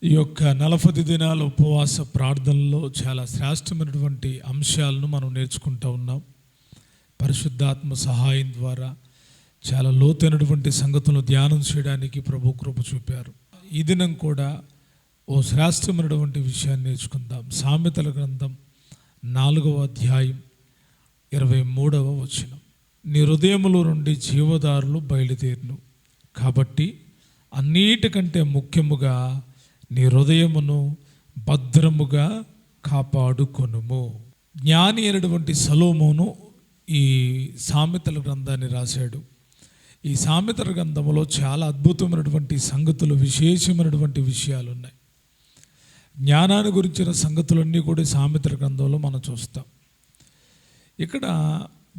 ఈ యొక్క 40 దినాల ఉపవాస ప్రార్థనలో చాలా శ్రేష్టమైనటువంటి అంశాలను మనం నేర్చుకుంటూ ఉన్నాం. పరిశుద్ధాత్మ సహాయం ద్వారా చాలా లోతైనటువంటి సంగతులను ధ్యానం చేయడానికి ప్రభు కృప చూపారు. ఈ దినం కూడా ఓ శ్రేష్టమైనటువంటి విషయాన్ని నేర్చుకుందాం. సామెతల గ్రంథం 4వ అధ్యాయం 23వ వచనం. నీ హృదయములో నుండి జీవదారులు బయలుదేరును, కాబట్టి అన్నిటికంటే ముఖ్యముగా నీ హృదయమును భద్రముగా కాపాడుకొనుము. జ్ఞాని అయినటువంటి సొలొమోను ఈ సామెతల గ్రంథాన్ని రాశాడు. ఈ సామెతల గ్రంథంలో చాలా అద్భుతమైనటువంటి సంగతులు, విశేషమైనటువంటి విషయాలు ఉన్నాయి. జ్ఞానాన్ని గురించిన సంగతులన్నీ కూడా సామెతల గ్రంథంలో మనం చూస్తాం. ఇక్కడ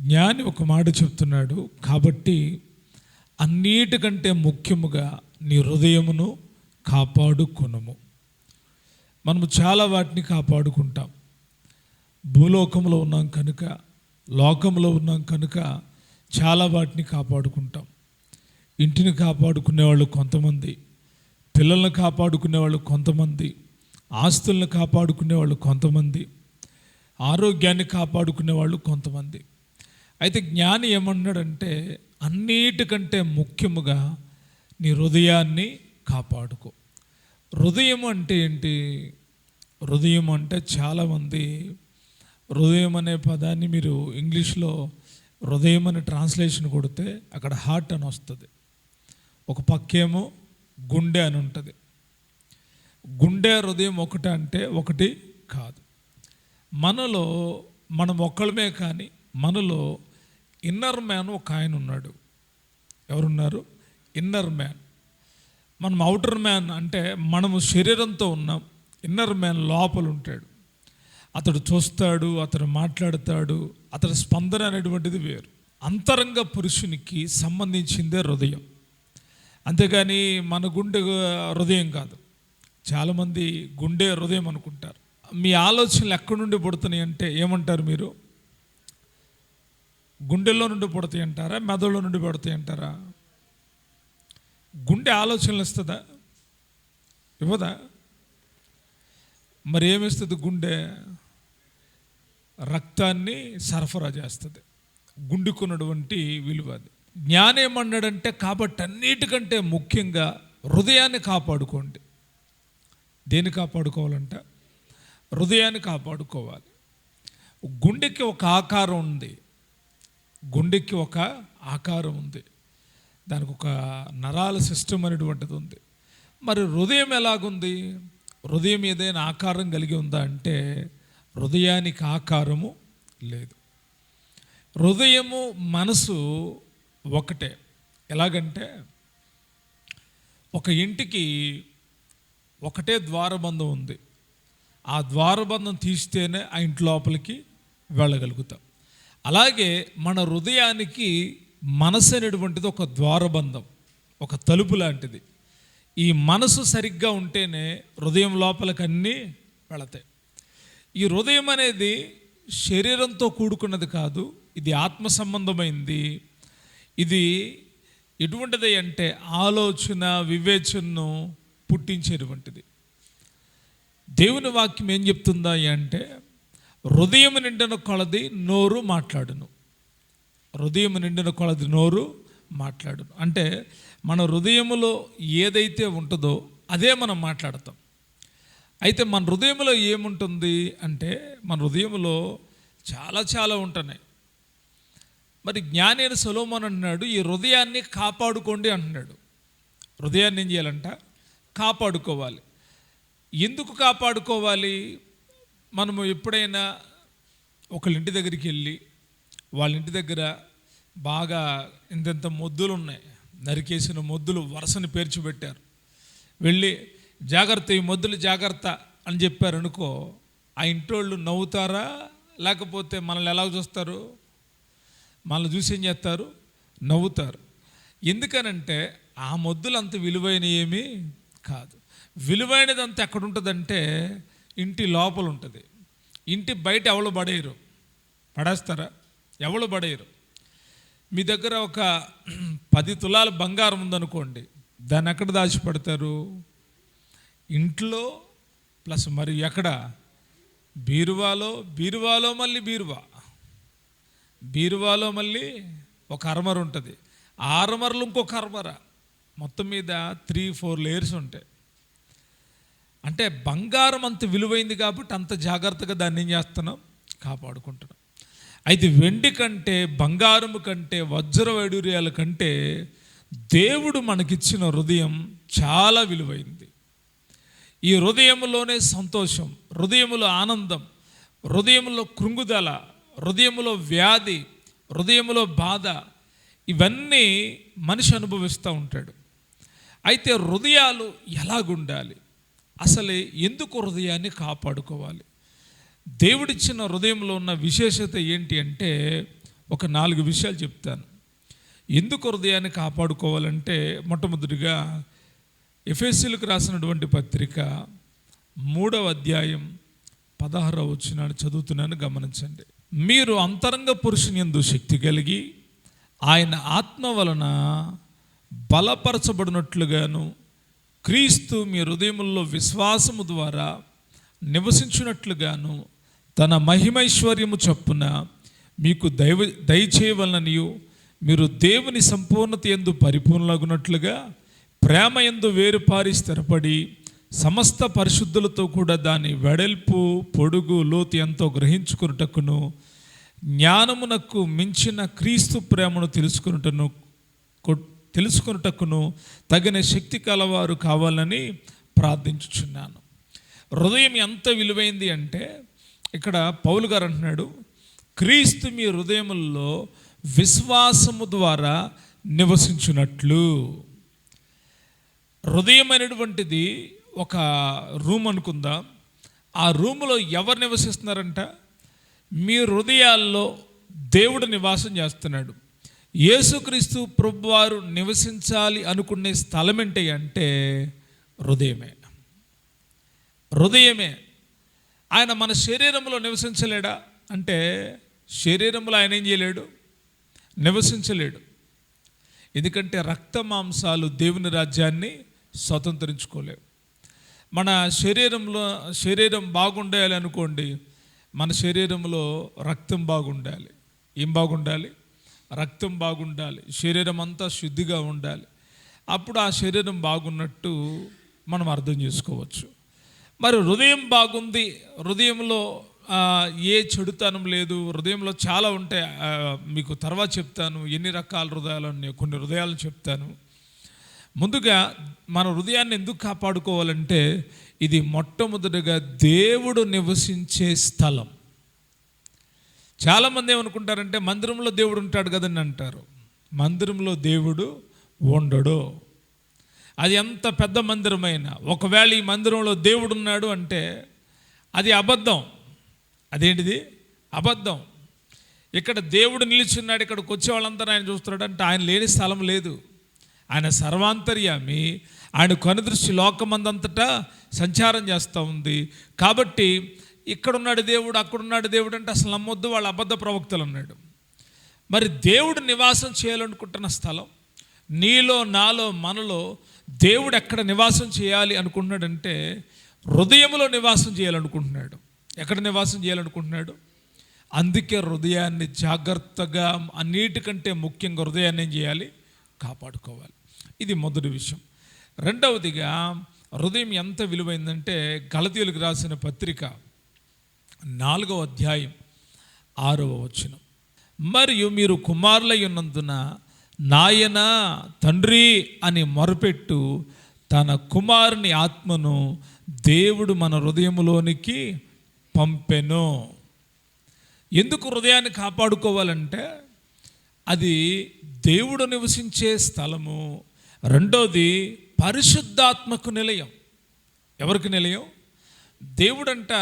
జ్ఞాని ఒక మాట చెప్తున్నాడు, కాబట్టి అన్నిటికంటే ముఖ్యముగా నీ హృదయమును కాపాడుకొనుము. మనము చాలా వాటిని కాపాడుకుంటాం. భూలోకంలో ఉన్నాం కనుక, లోకంలో ఉన్నాం కనుక చాలా వాటిని కాపాడుకుంటాం. ఇంటిని కాపాడుకునేవాళ్ళు కొంతమంది, పిల్లల్ని కాపాడుకునేవాళ్ళు కొంతమంది, ఆస్తులను కాపాడుకునేవాళ్ళు కొంతమంది, ఆరోగ్యాన్ని కాపాడుకునేవాళ్ళు కొంతమంది. అయితే జ్ఞాని ఏమన్నాడంటే అన్నిటికంటే ముఖ్యముగా నీ హృదయాన్ని కాపాడుకో. హృదయం అంటే ఏంటి? హృదయం అంటే చాలామంది హృదయం అనే పదాన్ని మీరు ఇంగ్లీష్లో హృదయం అనే ట్రాన్స్లేషన్ కొడితే అక్కడ హార్ట్ అని వస్తుంది. ఒక పక్కేమో గుండె అని ఉంటుంది. గుండె హృదయం ఒకటి అంటే ఒకటి కాదు. మనలో మనం ఒక్కళ్ళమే, కానీ మనలో ఇన్నర్ మ్యాన్ ఒక ఆయన ఉన్నాడు. ఎవరున్నారు? Inner man. మనం అవుటర్ మ్యాన్ అంటే మనము శరీరంతో ఉన్నాం. ఇన్నర్ మ్యాన్ లోపల ఉంటాడు. అతడు చూస్తాడు, అతడు మాట్లాడతాడు, అతడి స్పందన అనేటువంటిది వేరు. అంతరంగ పురుషునికి సంబంధించిందే హృదయం, అంతేగాని మన గుండె హృదయం కాదు. చాలామంది గుండె హృదయం అనుకుంటారు. మీ ఆలోచనలు ఎక్కడి నుండి పుడుతున్నాయి అంటే ఏమంటారు మీరు? గుండెల్లో నుండి పుడతాయి అంటారా, మెదడులో నుండి పుడతాయి అంటారా? గుండె ఆలోచనలు ఇస్తుందా? ఇవ్వదా? మరి ఏమిస్తుంది? గుండె రక్తాన్ని సరఫరా చేస్తుంది. గుండెకున్నటువంటి విలువ అది. జ్ఞానం ఏమన్నాడంటే కాబట్టి అన్నిటికంటే ముఖ్యంగా హృదయాన్ని కాపాడుకోండి. దేన్ని కాపాడుకోవాలంట? హృదయాన్ని కాపాడుకోవాలి. గుండెకి ఒక ఆకారం ఉంది. గుండెకి ఒక ఆకారం ఉంది. దానికి ఒక నరాల సిస్టమ్ అనేటువంటిది ఉంది. మరి హృదయం ఎలాగుంది? హృదయం ఏదైనా ఆకారం కలిగి ఉందా అంటే హృదయానికి ఆకారము లేదు. హృదయము మనసు ఒకటే. ఎలాగంటే ఒక ఇంటికి ఒకటే ద్వారబంధం ఉంది. ఆ ద్వారబంధం తీస్తేనే ఆ ఇంటి లోపలికి వెళ్ళగలుగుతాం. అలాగే మన హృదయానికి మనసు అనేటువంటిది ఒక ద్వారబంధం, ఒక తలుపు లాంటిది. ఈ మనసు సరిగ్గా ఉంటేనే హృదయం లోపలికి అన్నీ వెళతాయి. ఈ హృదయం అనేది శరీరంతో కూడుకున్నది కాదు, ఇది ఆత్మ సంబంధమైంది. ఇది ఎటువంటిది అంటే ఆలోచన, వివేచనను పుట్టించేటువంటిది. దేవుని వాక్యం ఏం చెప్తుందా అంటే హృదయం నిండిన కొలది నోరు మాట్లాడును. హృదయం నిండిన కొలది నోరు మాట్లాడును అంటే మన హృదయములో ఏదైతే ఉంటుందో అదే మనం మాట్లాడతాం. అయితే మన హృదయంలో ఏముంటుంది అంటే మన హృదయంలో చాలా చాలా ఉంటున్నాయి. మరి జ్ఞాని అయిన సొలొమోను అన్నాడు ఈ హృదయాన్ని కాపాడుకోండి అంటున్నాడు. హృదయాన్ని ఏం చేయాలంట? కాపాడుకోవాలి. ఎందుకు కాపాడుకోవాలి? మనము ఎప్పుడైనా ఒకళ్ళ ఇంటి దగ్గరికి వెళ్ళి వాళ్ళ ఇంటి దగ్గర బాగా ఇంత మొద్దులు ఉన్నాయి, నరికేసిన మొద్దులు వరుసని పేర్చిపెట్టారు. వెళ్ళి జాగ్రత్త, ఈ మొద్దులు జాగ్రత్త అని చెప్పారు అనుకో, ఆ ఇంటోళ్ళు నవ్వుతారా? లేకపోతే మనల్ని ఎలా చూస్తారు? మనల్ని చూసి ఏం చేస్తారు? నవ్వుతారు. ఎందుకనంటే ఆ మొద్దులు అంత విలువైన ఏమీ కాదు. విలువైనది అంత ఎక్కడ ఉంటుందంటే ఇంటి లోపల ఉంటుంది. ఇంటి బయట ఎవరు పడేయరు. పడేస్తారా? ఎవరు పడేయరు. మీ దగ్గర ఒక 10 తులాల బంగారం ఉందనుకోండి, దాన్ని ఎక్కడ దాచిపెడతారు? ఇంట్లో ప్లస్ మరి ఎక్కడ, బీరువాలో మళ్ళీ బీరువాలో మళ్ళీ ఒక అరమర ఉంటుంది, ఆ అరమరలు ఇంకొక అరమర, మొత్తం మీద 3-4 లేయర్స్ ఉంటాయి. అంటే బంగారం అంత విలువైంది కాబట్టి అంత జాగ్రత్తగా దాన్ని ఏం చేస్తున్నాం, కాపాడుకుంటున్నాం. అయితే వెండి కంటే, బంగారము కంటే, వజ్ర వైడూర్యాల కంటే దేవుడు మనకిచ్చిన హృదయం చాలా విలువైంది. ఈ హృదయంలోనే సంతోషం, హృదయములో ఆనందం, హృదయంలో కృంగుదల, హృదయంలో వ్యాధి, హృదయంలో బాధ, ఇవన్నీ మనిషి అనుభవిస్తూ ఉంటాడు. అయితే హృదయాలు ఎలాగుండాలి, అసలే ఎందుకు హృదయాన్ని కాపాడుకోవాలి, దేవుడిచ్చిన హృదయంలో ఉన్న విశేషత ఏంటి అంటే ఒక 4 విషయాలు చెప్తాను. ఎందుకు హృదయాన్ని కాపాడుకోవాలంటే, మొట్టమొదటిగా ఎఫెసీయులకు రాసినటువంటి పత్రిక 3వ అధ్యాయం 16వ వచనాన్ని చదువుతున్నాను, గమనించండి. మీరు అంతరంగ పురుషుని యందు శక్తి కలిగి ఆయన ఆత్మ వలన బలపరచబడినట్లుగాను, క్రీస్తు మీ హృదయముల్లో విశ్వాసము ద్వారా నివసించినట్లుగాను తన మహిమైశ్వర్యము చొప్పున మీకు దయచేయవలననియు, మీరు దేవుని సంపూర్ణత యందు పరిపూర్ణులగునట్లుగా ప్రేమ యందు వేరుపారి స్థిరపడి సమస్త పరిశుద్ధులతో కూడా దాని వెడల్పు, పొడుగు, లోతు ఎంతో గ్రహించుకున్నటకును, జ్ఞానమునకు మించిన క్రీస్తు ప్రేమను తెలుసుకున్నటకును తగిన శక్తి కలవారు కావాలని ప్రార్థించుచున్నాను. హృదయం ఎంత విలువైంది అంటే, ఇక్కడ పౌలు గారు అంటున్నాడు, క్రీస్తు మీ హృదయముల్లో విశ్వాసము ద్వారా నివసించున్నట్లు. హృదయం అనేటువంటిది ఒక రూమ్ అనుకుందాం. ఆ రూములో ఎవరు నివసిస్తున్నారంట, మీ హృదయాల్లో దేవుడు నివాసం చేస్తున్నాడు. యేసుక్రీస్తు ప్రభువారు నివసించాలి అనుకునే స్థలం ఏంటి అంటే హృదయమే. ఆయన మన శరీరంలో నివసించలేడా అంటే, శరీరంలో ఆయన ఏం చేయలేడు, నివసించలేడు. ఎందుకంటే రక్త మాంసాలు దేవుని రాజ్యాన్ని స్వతంత్రించుకోలేవు. మన శరీరం బాగుండాలి అనుకోండి, మన శరీరంలో రక్తం బాగుండాలి. ఏం బాగుండాలి, రక్తం బాగుండాలి, శరీరం అంతా శుద్ధిగా ఉండాలి. అప్పుడు ఆ శరీరం బాగున్నట్టు మనం అర్థం చేసుకోవచ్చు. మరి హృదయం బాగుంది, హృదయంలో ఏ చెడుతనం లేదు, హృదయంలో చాలా ఉంటాయి. మీకు తర్వాత చెప్తాను ఎన్ని రకాల హృదయాలు ఉన్నాయి, కొన్ని హృదయాలను చెప్తాను. ముందుగా మన హృదయాన్ని ఎందుకు కాపాడుకోవాలంటే, ఇది మొట్టమొదటిగా దేవుడు నివసించే స్థలం. చాలామంది ఏమనుకుంటారంటే, మందిరంలో దేవుడు ఉంటాడు కదని అంటారు. మందిరంలో దేవుడు ఉండడు. అది ఎంత పెద్ద మందిరమైనా, ఒకవేళ ఈ మందిరంలో దేవుడు ఉన్నాడు అంటే అది అబద్ధం. అదేంటిది, అబద్ధం. ఇక్కడ దేవుడు నిలిచున్నాడు, ఇక్కడికి వచ్చే వాళ్ళంతా ఆయన చూస్తున్నాడు అంటే ఆయన లేని స్థలం లేదు. ఆయన సర్వాంతర్యామి, ఆయన కనుదృష్టి లోకమందంతటా సంచారం చేస్తూ ఉంది. కాబట్టి ఇక్కడున్నాడు దేవుడు, అక్కడున్నాడు దేవుడు అంటే అసలు నమ్మొద్దు, వాళ్ళ అబద్ధ ప్రవక్తలు అన్నాడు. మరి దేవుడు నివాసం చేయాలనుకుంటున్న స్థలం, నీలో, నాలో, మనలో దేవుడు ఎక్కడ నివాసం చేయాలి అనుకుంటున్నాడంటే హృదయంలో నివాసం చేయాలనుకుంటున్నాడు. ఎక్కడ నివాసం చేయాలనుకుంటున్నాడు? అందుకే హృదయాన్ని జాగ్రత్తగా, అన్నిటికంటే ముఖ్యంగా హృదయాన్ని ఏం చేయాలి, కాపాడుకోవాలి. ఇది మొదటి విషయం. రెండవదిగా హృదయం ఎంత విలువైందంటే, గలతీయులకు రాసిన పత్రిక 4వ అధ్యాయం 6వ వచనం, మరియు మీరు కుమారులై ఉన్నందున నాయన తండ్రి అని మొరపెట్టు తన కుమారుని ఆత్మను దేవుడు మన హృదయములోనికి పంపెను. ఎందుకు హృదయాన్ని కాపాడుకోవాలంటే, అది దేవుడు నివసించే స్థలము. రెండోది పరిశుద్ధాత్మకు నిలయం. ఎవరికి నిలయం? దేవుడంట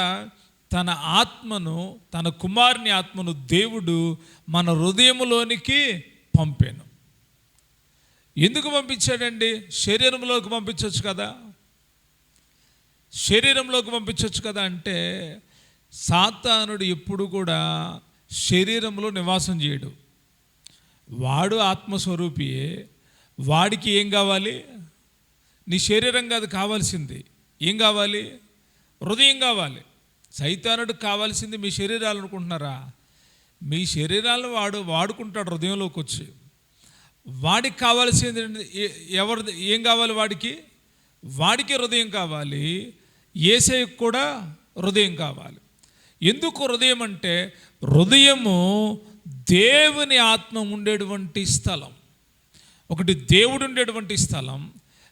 తన ఆత్మను, తన కుమారుని ఆత్మను దేవుడు మన హృదయములోనికి పంపాను. ఎందుకు పంపించాడండి? శరీరంలోకి పంపించవచ్చు కదా, శరీరంలోకి పంపించవచ్చు కదా. అంటే సాతానుడు ఎప్పుడు కూడా శరీరంలో నివాసం చేయడు. వాడు ఆత్మస్వరూపియే. వాడికి ఏం కావాలి? నీ శరీరం కాదు కావాల్సింది, ఏం కావాలి? హృదయం కావాలి. సైతానుడికి కావాల్సింది మీ శరీరాలు అనుకుంటున్నారా? మీ శరీరాలను వాడుకుంటాడు హృదయంలోకి వచ్చి. వాడికి కావాల్సింది ఏం కావాలి? వాడికి హృదయం కావాలి. యేసయ్యకు కూడా హృదయం కావాలి. ఎందుకు హృదయం అంటే, హృదయము దేవుని ఆత్మ ఉండేటువంటి స్థలం. ఒకటి దేవుడు ఉండేటువంటి స్థలం,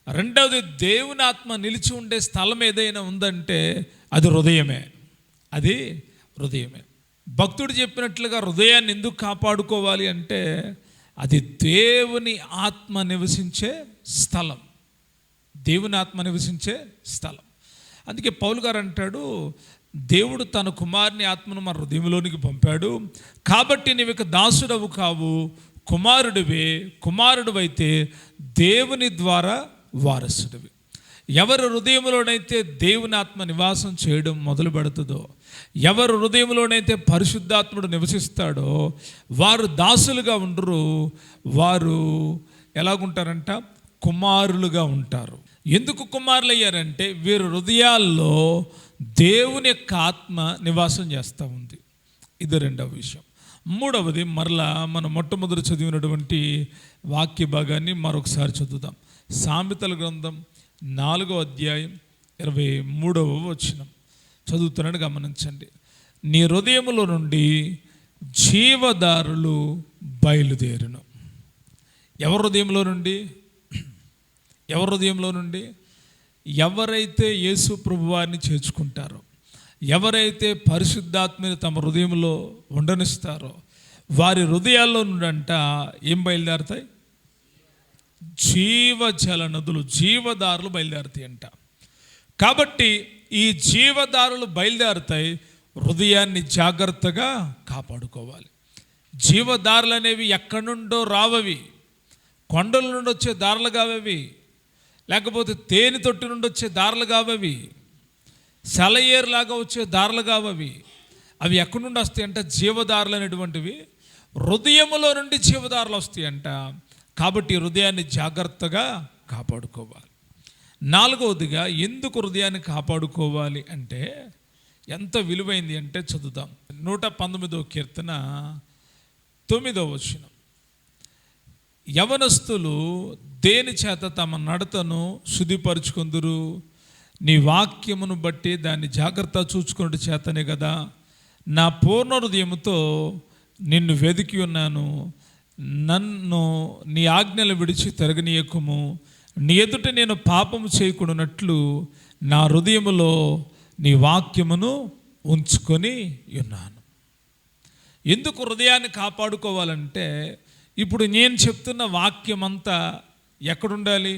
రెండవది దేవుని ఆత్మ నిలిచి ఉండే స్థలం ఏదైనా ఉందంటే అది హృదయమే. భక్తుడు చెప్పినట్లుగా హృదయాన్ని ఎందుకు కాపాడుకోవాలి అంటే, అది దేవుని ఆత్మ నివసించే స్థలం. అందుకే పౌలు గారు అంటాడు, దేవుడు తన కుమారుని ఆత్మను మన హృదయంలోనికి పంపాడు, కాబట్టి నీవు ఇక దాసుడవు కావు, కుమారుడివైతే దేవుని ద్వారా వారసుడివి. ఎవరి హృదయంలోనైతే దేవుని ఆత్మ నివాసం చేయడం మొదలు పెడుతుందో, ఎవరి హృదయంలోనైతే పరిశుద్ధాత్ముడు నివసిస్తాడో వారు దాసులుగా ఉండరు, వారు ఎలాగుంటారంట? కుమారులుగా ఉంటారు. ఎందుకు కుమారులు అయ్యారంటే, వీరి హృదయాల్లో దేవుని యొక్క ఆత్మ నివాసం చేస్తూ ఉంది. ఇది రెండవ విషయం. మూడవది, మరలా మనం మొట్టమొదటి చదివినటువంటి వాక్య భాగాన్ని మరొకసారి చదువుదాం. సామెతల గ్రంథం 4వ అధ్యాయం 23వ వచనం చదువుతున్నాడు, గమనించండి. నీ హృదయములో నుండి జీవదారులు బయలుదేరును. ఎవరి హృదయంలో నుండి? ఎవరైతే యేసు ప్రభువారిని చేర్చుకుంటారో, ఎవరైతే పరిశుద్ధాత్మని తమ హృదయంలో ఉండనిస్తారో వారి హృదయాల్లో నుండంట ఏం బయలుదేరుతాయి? జీవజల నదులు, జీవదారులు బయలుదేరుతాయి అంట. కాబట్టి ఈ జీవదారులు బయలుదేరుతాయి. హృదయాన్ని జాగ్రత్తగా కాపాడుకోవాలి. జీవదారులు అనేవి ఎక్కడి నుండో రావవి, కొండల నుండి వచ్చే దారులు కావవి, లేకపోతే తేనె తొట్టి నుండి వచ్చే దారులు కావవి, సెలయేరులాగా వచ్చే దారులు కావవి. అవి ఎక్కడి నుండి వస్తాయి అంట? జీవదారులు అనేటువంటివి హృదయములో నుండి జీవదారులు వస్తాయంట. కాబట్టి హృదయాన్ని జాగ్రత్తగా కాపాడుకోవాలి. నాలుగవదిగా, ఎందుకు హృదయాన్ని కాపాడుకోవాలి అంటే ఎంత విలువైంది అంటే చదువుదాం. 119వ కీర్తన 9వ వచనం. యవనస్తులు దేని చేత తమ నడతను శుద్ధిపరుచుకొందురు? నీ వాక్యమును బట్టి దాన్ని జాగ్రత్త చూచుకున్నట్టు చేతనే కదా. నా పూర్ణ హృదయముతో నిన్ను వెదికి ఉన్నాను, నన్ను నీ ఆజ్ఞలు విడిచి తిరగనీయకుము. నీ ఎదుట నేను పాపము చేయకుండానట్లు నా హృదయములో నీ వాక్యమును ఉంచుకొని ఉన్నాను. ఎందుకు హృదయాన్ని కాపాడుకోవాలంటే, ఇప్పుడు నేను చెప్తున్న వాక్యం అంతా ఎక్కడుండాలి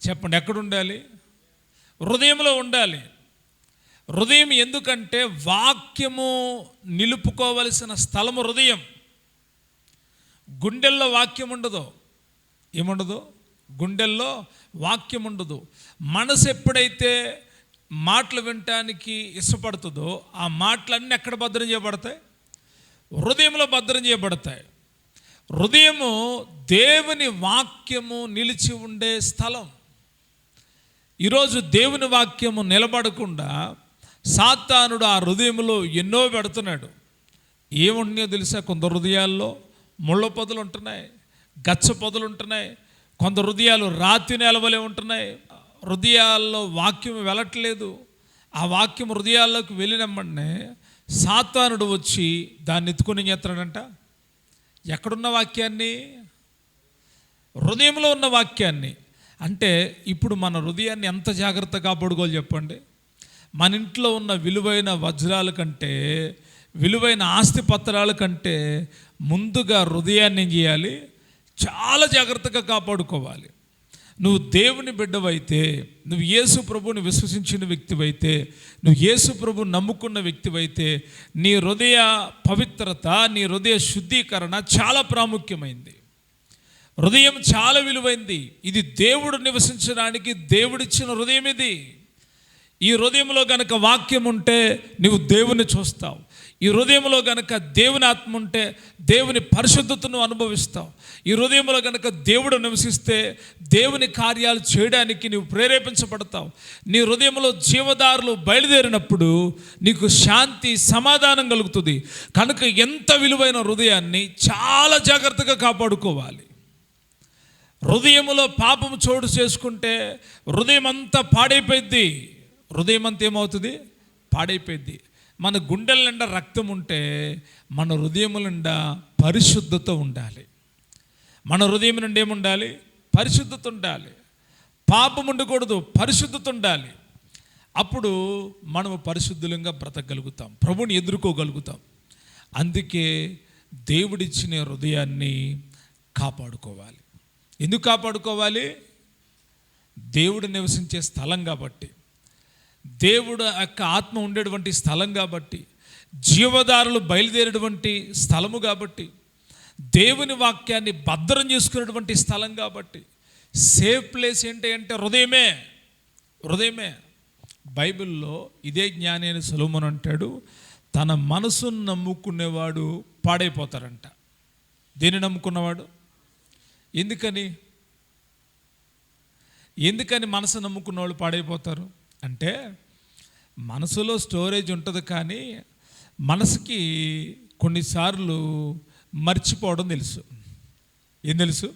చెప్పండి? ఎక్కడుండాలి? హృదయంలో ఉండాలి. హృదయం ఎందుకంటే వాక్యము నిలుపుకోవలసిన స్థలము హృదయం. గుండెల్లో వాక్యం ఉండదు. ఏముండదు? గుండెల్లో వాక్యం ఉండదు. మనసు ఎప్పుడైతే మాటలు వినటానికి ఇష్టపడుతుందో ఆ మాటలన్నీ ఎక్కడ భద్రం చేయబడతాయి? హృదయంలో భద్రం చేయబడతాయి. హృదయము దేవుని వాక్యము నిలిచి ఉండే స్థలం. ఈరోజు దేవుని వాక్యము నిలబడకుండా సాతానుడు ఆ హృదయంలో ఎన్నో పెడుతున్నాడు. ఏముంటున్నాయో తెలుసా? కొంత హృదయాల్లో ముళ్ళ పొదలు ఉంటున్నాయి, గచ్చ పొదలు ఉంటున్నాయి. కొంత హృదయాలు రాతి నేలవలే ఉంటున్నాయి. హృదయాల్లో వాక్యం వెళ్ళట్లేదు. ఆ వాక్యం హృదయాల్లోకి వెళ్ళినమ్మనే సాతానుడు వచ్చి దాన్ని ఎత్తుకొని చేస్తాడంట. ఎక్కడున్న వాక్యాన్ని? హృదయంలో ఉన్న వాక్యాన్ని. అంటే ఇప్పుడు మన హృదయాన్ని ఎంత జాగ్రత్తగా కాపాడుకోవాలి చెప్పండి? మన ఇంట్లో ఉన్న విలువైన వజ్రాల కంటే, విలువైన ఆస్తి పత్రాల కంటే ముందుగా హృదయాన్ని ఏం చేయాలి? చాలా జాగ్రత్తగా కాపాడుకోవాలి. నువ్వు దేవుని బిడ్డవైతే, నువ్వు యేసు ప్రభువుని విశ్వసించిన వ్యక్తివైతే, నువ్వు యేసు ప్రభువుని నమ్ముకున్న వ్యక్తివైతే, నీ హృదయ పవిత్రత, నీ హృదయ శుద్ధీకరణ చాలా ప్రాముఖ్యమైంది. హృదయం చాలా విలువైంది. ఇది దేవుడు నివసించడానికి దేవుడిచ్చిన హృదయం. ఇది ఈ హృదయంలో గనక వాక్యం ఉంటే నువ్వు దేవుని చూస్తావు. ఈ హృదయంలో గనక దేవుని ఆత్మ ఉంటే దేవుని పరిశుద్ధతను అనుభవిస్తావు. ఈ హృదయంలో గనక దేవుడు నివసిస్తే దేవుని కార్యాలు చేయడానికి నీవు ప్రేరేపించబడతావు. నీ హృదయంలో జీవదారులు బయలుదేరినప్పుడు నీకు శాంతి, సమాధానం కలుగుతుంది. కనుక ఎంత విలువైన హృదయాన్ని చాలా జాగ్రత్తగా కాపాడుకోవాలి. హృదయములో పాపము చోటు చేసుకుంటే హృదయం అంతా పాడైపోయింది. హృదయం అంతా ఏమవుతుంది? పాడైపోయింది. మన గుండెల నిండా రక్తం ఉంటే మన హృదయముల నిండా పరిశుద్ధత ఉండాలి. మన హృదయం నుండి ఏముండాలి? పరిశుద్ధత ఉండాలి. పాపం ఉండకూడదు, పరిశుద్ధత ఉండాలి. అప్పుడు మనము పరిశుద్ధులంగా బ్రతకగలుగుతాం, ప్రభుని ఎదుర్కోగలుగుతాం. అందుకే దేవుడిచ్చిన హృదయాన్ని కాపాడుకోవాలి. ఎందుకు కాపాడుకోవాలి? దేవుడు నివసించే స్థలం కాబట్టి, దేవుడు యొక్క ఆత్మ ఉండేటువంటి స్థలం కాబట్టి, జీవదారులు బయలుదేరేటువంటి స్థలము కాబట్టి, దేవుని వాక్యాన్ని భద్రం చేసుకునేటువంటి స్థలం కాబట్టి, సేఫ్ ప్లేస్ ఏంటి అంటే హృదయమే. హృదయమే. బైబిల్లో ఇదే జ్ఞాని అని సొలొమోను అంటాడు, తన మనసును నమ్ముకునేవాడు పాడైపోతారంట. దేన్ని నమ్ముకున్నవాడు? ఎందుకని మనసు నమ్ముకున్న వాళ్ళు పాడైపోతారు అంటే, మనసులో స్టోరేజ్ ఉంటుంది, కానీ మనసుకి కొన్నిసార్లు మర్చిపోవడం తెలుసు. ఏం తెలుసు?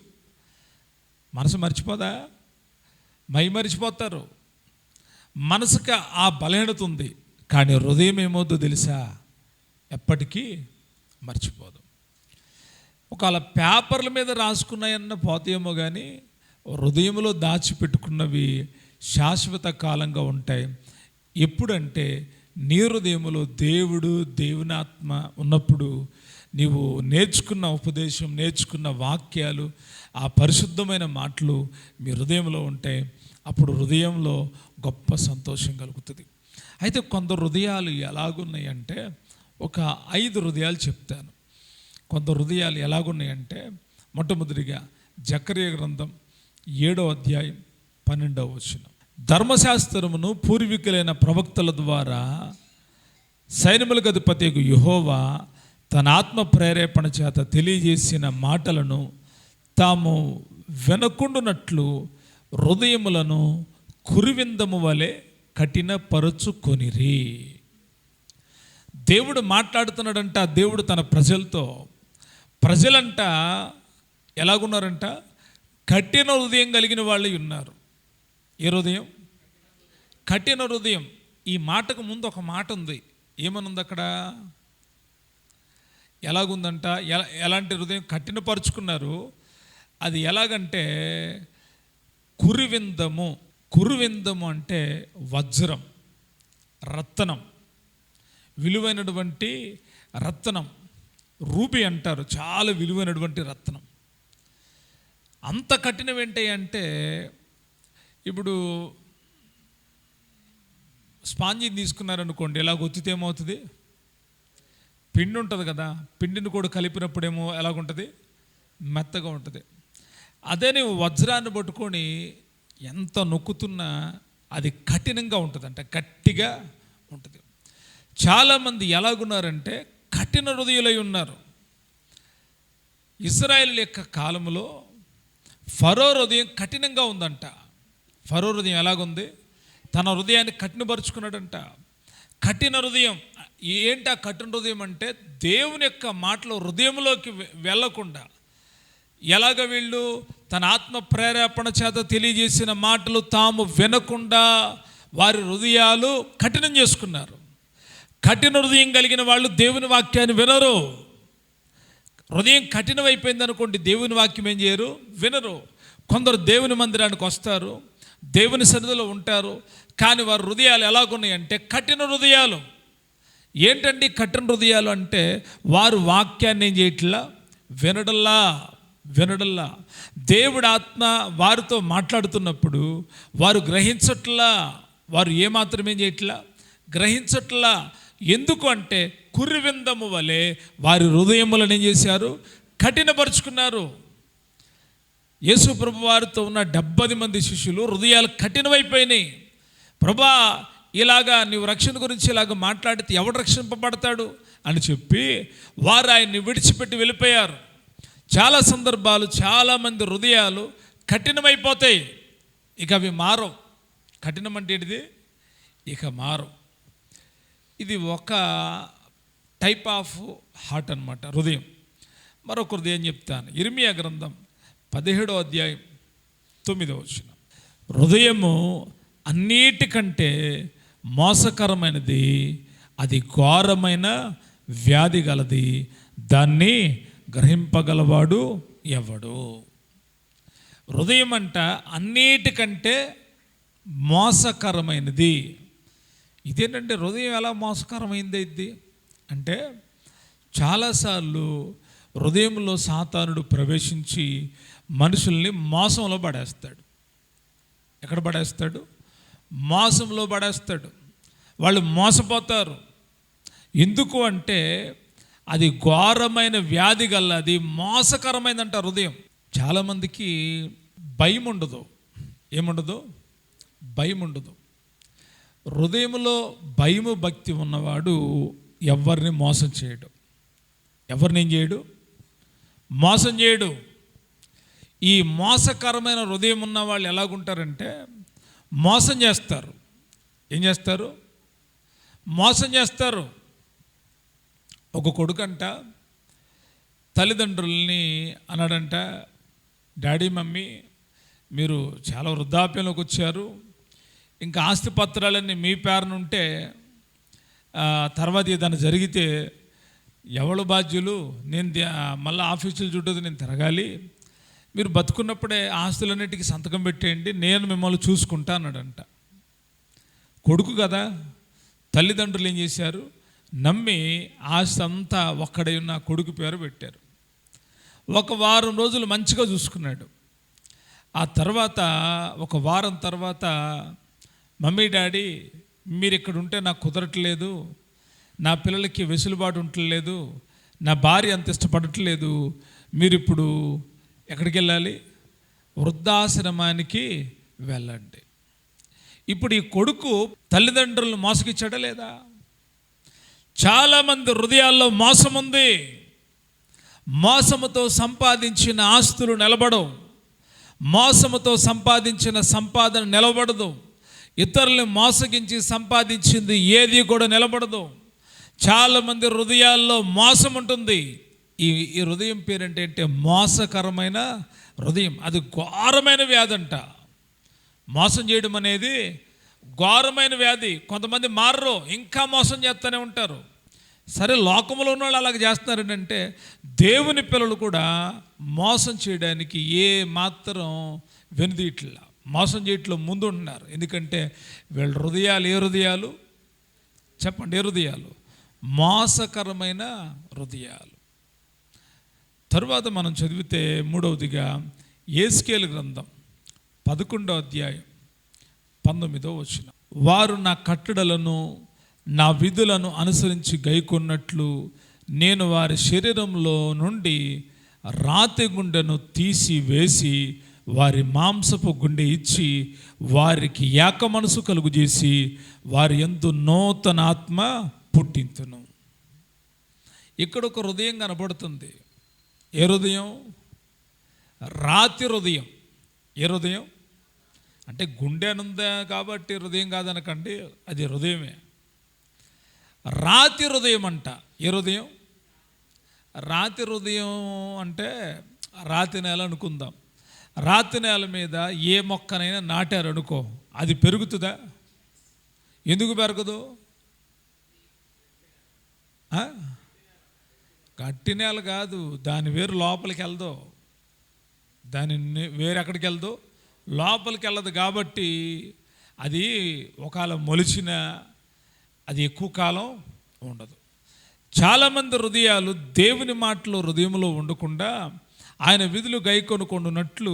మనసు మర్చిపోదా? మర్చిపోతారు. మనసుకి ఆ బలహీనత ఉంది, కానీ హృదయం ఏమవుతుందో తెలుసా? ఎప్పటికీ మర్చిపోదు. ఒకవేళ పేపర్ల మీద రాసుకున్నాయన్న పోతాయేమో, కానీ హృదయంలో దాచిపెట్టుకున్నవి శాశ్వత కాలంగా ఉంటాయి. ఎప్పుడంటే నీ హృదయంలో దేవుడు, దేవునాత్మ ఉన్నప్పుడు నీవు నేర్చుకున్న ఉపదేశం, నేర్చుకున్న వాక్యాలు, ఆ పరిశుద్ధమైన మాటలు మీ హృదయంలో ఉంటాయి. అప్పుడు హృదయంలో గొప్ప సంతోషం కలుగుతుంది. అయితే కొందరు హృదయాలు ఎలాగున్నాయంటే, ఒక 5 హృదయాలు చెప్తాను. కొందరు హృదయాలు ఎలాగున్నాయంటే, మొట్టమొదటిగా జకర్యా గ్రంథం 7వ అధ్యాయం 12వ వచనం. ధర్మశాస్త్రమును పూర్వీకులైన ప్రవక్తల ద్వారా సైన్యములకు అధిపతియగు యెహోవా తన ఆత్మ ప్రేరేపణ చేత తెలియజేసిన మాటలను తాము వినకుండునట్లు హృదయములను కురివిందము వలె కఠినపరుచుకొనిరి. దేవుడు మాట్లాడుతున్నాడంట. దేవుడు తన ప్రజలంట ఎలాగున్నారంట? కఠిన హృదయం కలిగిన వాళ్ళు ఉన్నారు. ఏ హృదయం? కఠిన హృదయం. ఈ మాటకు ముందు ఒక మాట ఉంది. ఏమనుంది అక్కడ? ఎలాగుందంట? ఎలాంటి హృదయం కఠినపరుచుకున్నారు? అది ఎలాగంటే కురివిందము. కురివిందము అంటే వజ్రం, రత్నం, విలువైనటువంటి రత్నం. రూబీ అంటారు, చాలా విలువైనటువంటి రత్నం. అంత కఠినం ఏంటి అంటే, ఇప్పుడు స్పాంజిని తీసుకున్నారనుకోండి, ఎలాగ ఒత్తితే ఏమవుతుంది? పిండి ఉంటుంది కదా, పిండిని కూడా కలిపినప్పుడేమో ఎలాగుంటుంది? మెత్తగా ఉంటుంది. అదే నువ్వు వజ్రాన్ని పట్టుకొని ఎంత నొక్కుతున్నా అది కఠినంగా ఉంటుంది, అంటే గట్టిగా ఉంటుంది. చాలామంది ఎలాగున్నారంటే కఠిన హృదయులై ఉన్నారు. ఇశ్రాయేలు యొక్క కాలంలో ఫరో హృదయం కఠినంగా ఉందంట. ఫరో హృదయం ఎలాగుంది? తన హృదయాన్ని కఠినపరుచుకున్నాడంట. కఠిన హృదయం ఏంటి? ఆ కఠిన హృదయం అంటే దేవుని యొక్క మాటలు హృదయంలోకి వెళ్ళకుండా, ఎలాగ వీళ్ళు తన ఆత్మ ప్రేరేపణ చేత తెలియజేసిన మాటలు తాము వినకుండా వారి హృదయాలు కఠినం చేసుకున్నారు. కఠిన హృదయం కలిగిన వాళ్ళు దేవుని వాక్యాన్ని వినరు. హృదయం కఠినమైపోయింది అనుకోండి, దేవుని వాక్యం ఏం చేయరు? వినరు. కొందరు దేవుని మందిరానికి వస్తారు, దేవుని సన్నిధిలో ఉంటారు, కానీ వారి హృదయాలు ఎలాగున్నాయంటే కఠిన హృదయాలు. ఏంటండి కఠిన హృదయాలు అంటే? వారు వాక్యాన్ని ఏం చేయట్లా? వినడల్లా. దేవుడి ఆత్మ వారితో మాట్లాడుతున్నప్పుడు వారు గ్రహించట్లా. వారు ఏమాత్రం ఏం చేయట్లా? గ్రహించట్లా. ఎందుకు అంటే కురివిందము వలె వారి హృదయములను ఏం చేశారు? కఠినపరుచుకున్నారు. యేసు ప్రభు వారితో ఉన్న 70 మంది శిష్యులు హృదయాలు కఠినమైపోయినాయి. ప్రభా, ఇలాగా నీవు రక్షణ గురించి ఇలాగ మాట్లాడితే ఎవడు రక్షింపబడతాడు? అని చెప్పి వారు ఆయన్ని విడిచిపెట్టి వెళ్ళిపోయారు. చాలా సందర్భాలు చాలామంది హృదయాలు కఠినమైపోతాయి, ఇక అవి మారవు. కఠినం అంటే ఏంటిది? ఇక మారవు. ఇది ఒక టైప్ ఆఫ్ హార్ట్ అన్నమాట, హృదయం. మరొక హృదయం చెప్తాను. ఇర్మియా గ్రంథం 17వ అధ్యాయం 9వ వచనం. హృదయము అన్నిటికంటే మోసకరమైనది, అది ఘోరమైన వ్యాధి గలది, దాన్ని గ్రహింపగలవాడు ఎవడు? హృదయం అంట అన్నిటికంటే మోసకరమైనది. ఇదేంటంటే హృదయం ఎలా మోసకరమైంది ఇది అంటే, చాలాసార్లు హృదయంలో సాతానుడు ప్రవేశించి మనుషుల్ని మోసంలో పడేస్తాడు. ఎక్కడ పడేస్తాడు? మోసంలో పడేస్తాడు. వాళ్ళు మోసపోతారు. ఎందుకు అంటే అది ఘోరమైన వ్యాధి గలది, మోసకరమైందంట హృదయం. చాలామందికి భయం ఉండదు. ఏముండదు? భయం ఉండదు. హృదయంలో భయము భక్తి ఉన్నవాడు ఎవరిని మోసం చేయడు. ఎవరిని ఏం చేయడు? మోసం చేయడు. ఈ మోసకరమైన హృదయం ఉన్న వాళ్ళు ఎలాగుంటారంటే మోసం చేస్తారు. ఏం చేస్తారు? మోసం చేస్తారు. ఒక కొడుకంట తల్లిదండ్రుల్ని అన్నాడంట, డాడీ మమ్మీ మీరు చాలా వృద్ధాప్యంలోకి వచ్చారు, ఇంకా ఆస్తిపత్రాలన్నీ మీ పేరునుంటే తర్వాత ఏదైనా జరిగితే ఎవరు బాధ్యులు? నేను మళ్ళీ ఆఫీసుల చుట్టూ నేను తిరగాలి, మీరు బతుకున్నప్పుడే ఆస్తులన్నిటికీ సంతకం పెట్టేయండి, నేను మిమ్మల్ని చూసుకుంటా అన్నాడంట. కొడుకు కదా. తల్లిదండ్రులు ఏం చేశారు? నమ్మి ఆస్తి అంతా ఒక్కడై ఉన్న కొడుకు పేరు పెట్టారు. ఒక వారం రోజులు మంచిగా చూసుకున్నాడు. ఆ తర్వాత ఒక వారం తర్వాత, మమ్మీ డాడీ మీరు ఇక్కడ ఉంటే నాకు కుదరట్లేదు, నా పిల్లలకి వెసులుబాటు ఉండట్లేదు, నా భార్య అంత ఇష్టపడట్లేదు, మీరు ఇప్పుడు ఎక్కడికి వెళ్ళాలి? వృద్ధాశ్రమానికి వెళ్ళండి. ఇప్పుడు ఈ కొడుకు తల్లిదండ్రులను మోసగిచ్చాడా లేదా? చాలామంది హృదయాల్లో మోసం ఉంది. మోసముతో సంపాదించిన ఆస్తులు నిలబడవు, మోసముతో సంపాదించిన సంపాదన నిలబడదు, ఇతరుల్ని మోసగించి సంపాదించింది ఏది కూడా నిలబడదు. చాలామంది హృదయాల్లో మోసం ఉంటుంది. ఈ హృదయం పేరేంటంటే మోసకరమైన హృదయం. అది ఘోరమైన వ్యాధి అంట. మోసం చేయడం అనేది ఘోరమైన వ్యాధి. కొంతమంది మారరు, ఇంకా మోసం చేస్తూనే ఉంటారు. సరే, లోకంలో ఉన్న వాళ్ళు అలాగ చేస్తున్నారంటే దేవుని పిల్లలు కూడా మోసం చేయడానికి ఏ మాత్రం వెనుదీయట్లా, మోసం చేయట్లో ముందు ఉంటున్నారు. ఎందుకంటే వీళ్ళ హృదయాలు ఏ హృదయాలు చెప్పండి? ఏ హృదయాలు? మోసకరమైన హృదయాలు. తరువాత మనం చదివితే మూడవదిగా యేస్కేలు గ్రంథం 11వ అధ్యాయం 19వ వచనం. వారు నా కట్టడలను నా విధులను అనుసరించి గైకొన్నట్లు నేను వారి శరీరంలో నుండి రాతి గుండెను తీసివేసి వారి మాంసపు గుండె ఇచ్చి వారికి ఏక మనసు కలుగు చేసి వారి యందు నూతన ఆత్మ పుట్టింతును. ఇక్కడ ఒక హృదయం కనబడుతుంది. ఏ హృదయం? రాతి హృదయం. ఏ హృదయం అంటే గుండె అనుందా కాబట్టి హృదయం కాదనకండి, అది హృదయమే. రాతి హృదయం అంట. ఏ హృదయం? రాతి హృదయం అంటే రాతి నేల అనుకుందాం. రాతి నేల మీద ఏ మొక్కనైనా నాటారు అనుకో, అది పెరుగుతుందా? ఎందుకు పెరగదు? గట్టి నేల కాదు, దాని వేరు లోపలికి వెళ్దో, దాని వేరు ఎక్కడికి వెళ్దో లోపలికి వెళ్ళదు. కాబట్టి అది ఒకవేళ మొలిచిన అది ఎక్కువ కాలం ఉండదు. చాలామంది హృదయాలు దేవుని మాటలు హృదయంలో ఉండకుండా ఆయన విధులు గైకొనుకొనున్నట్లు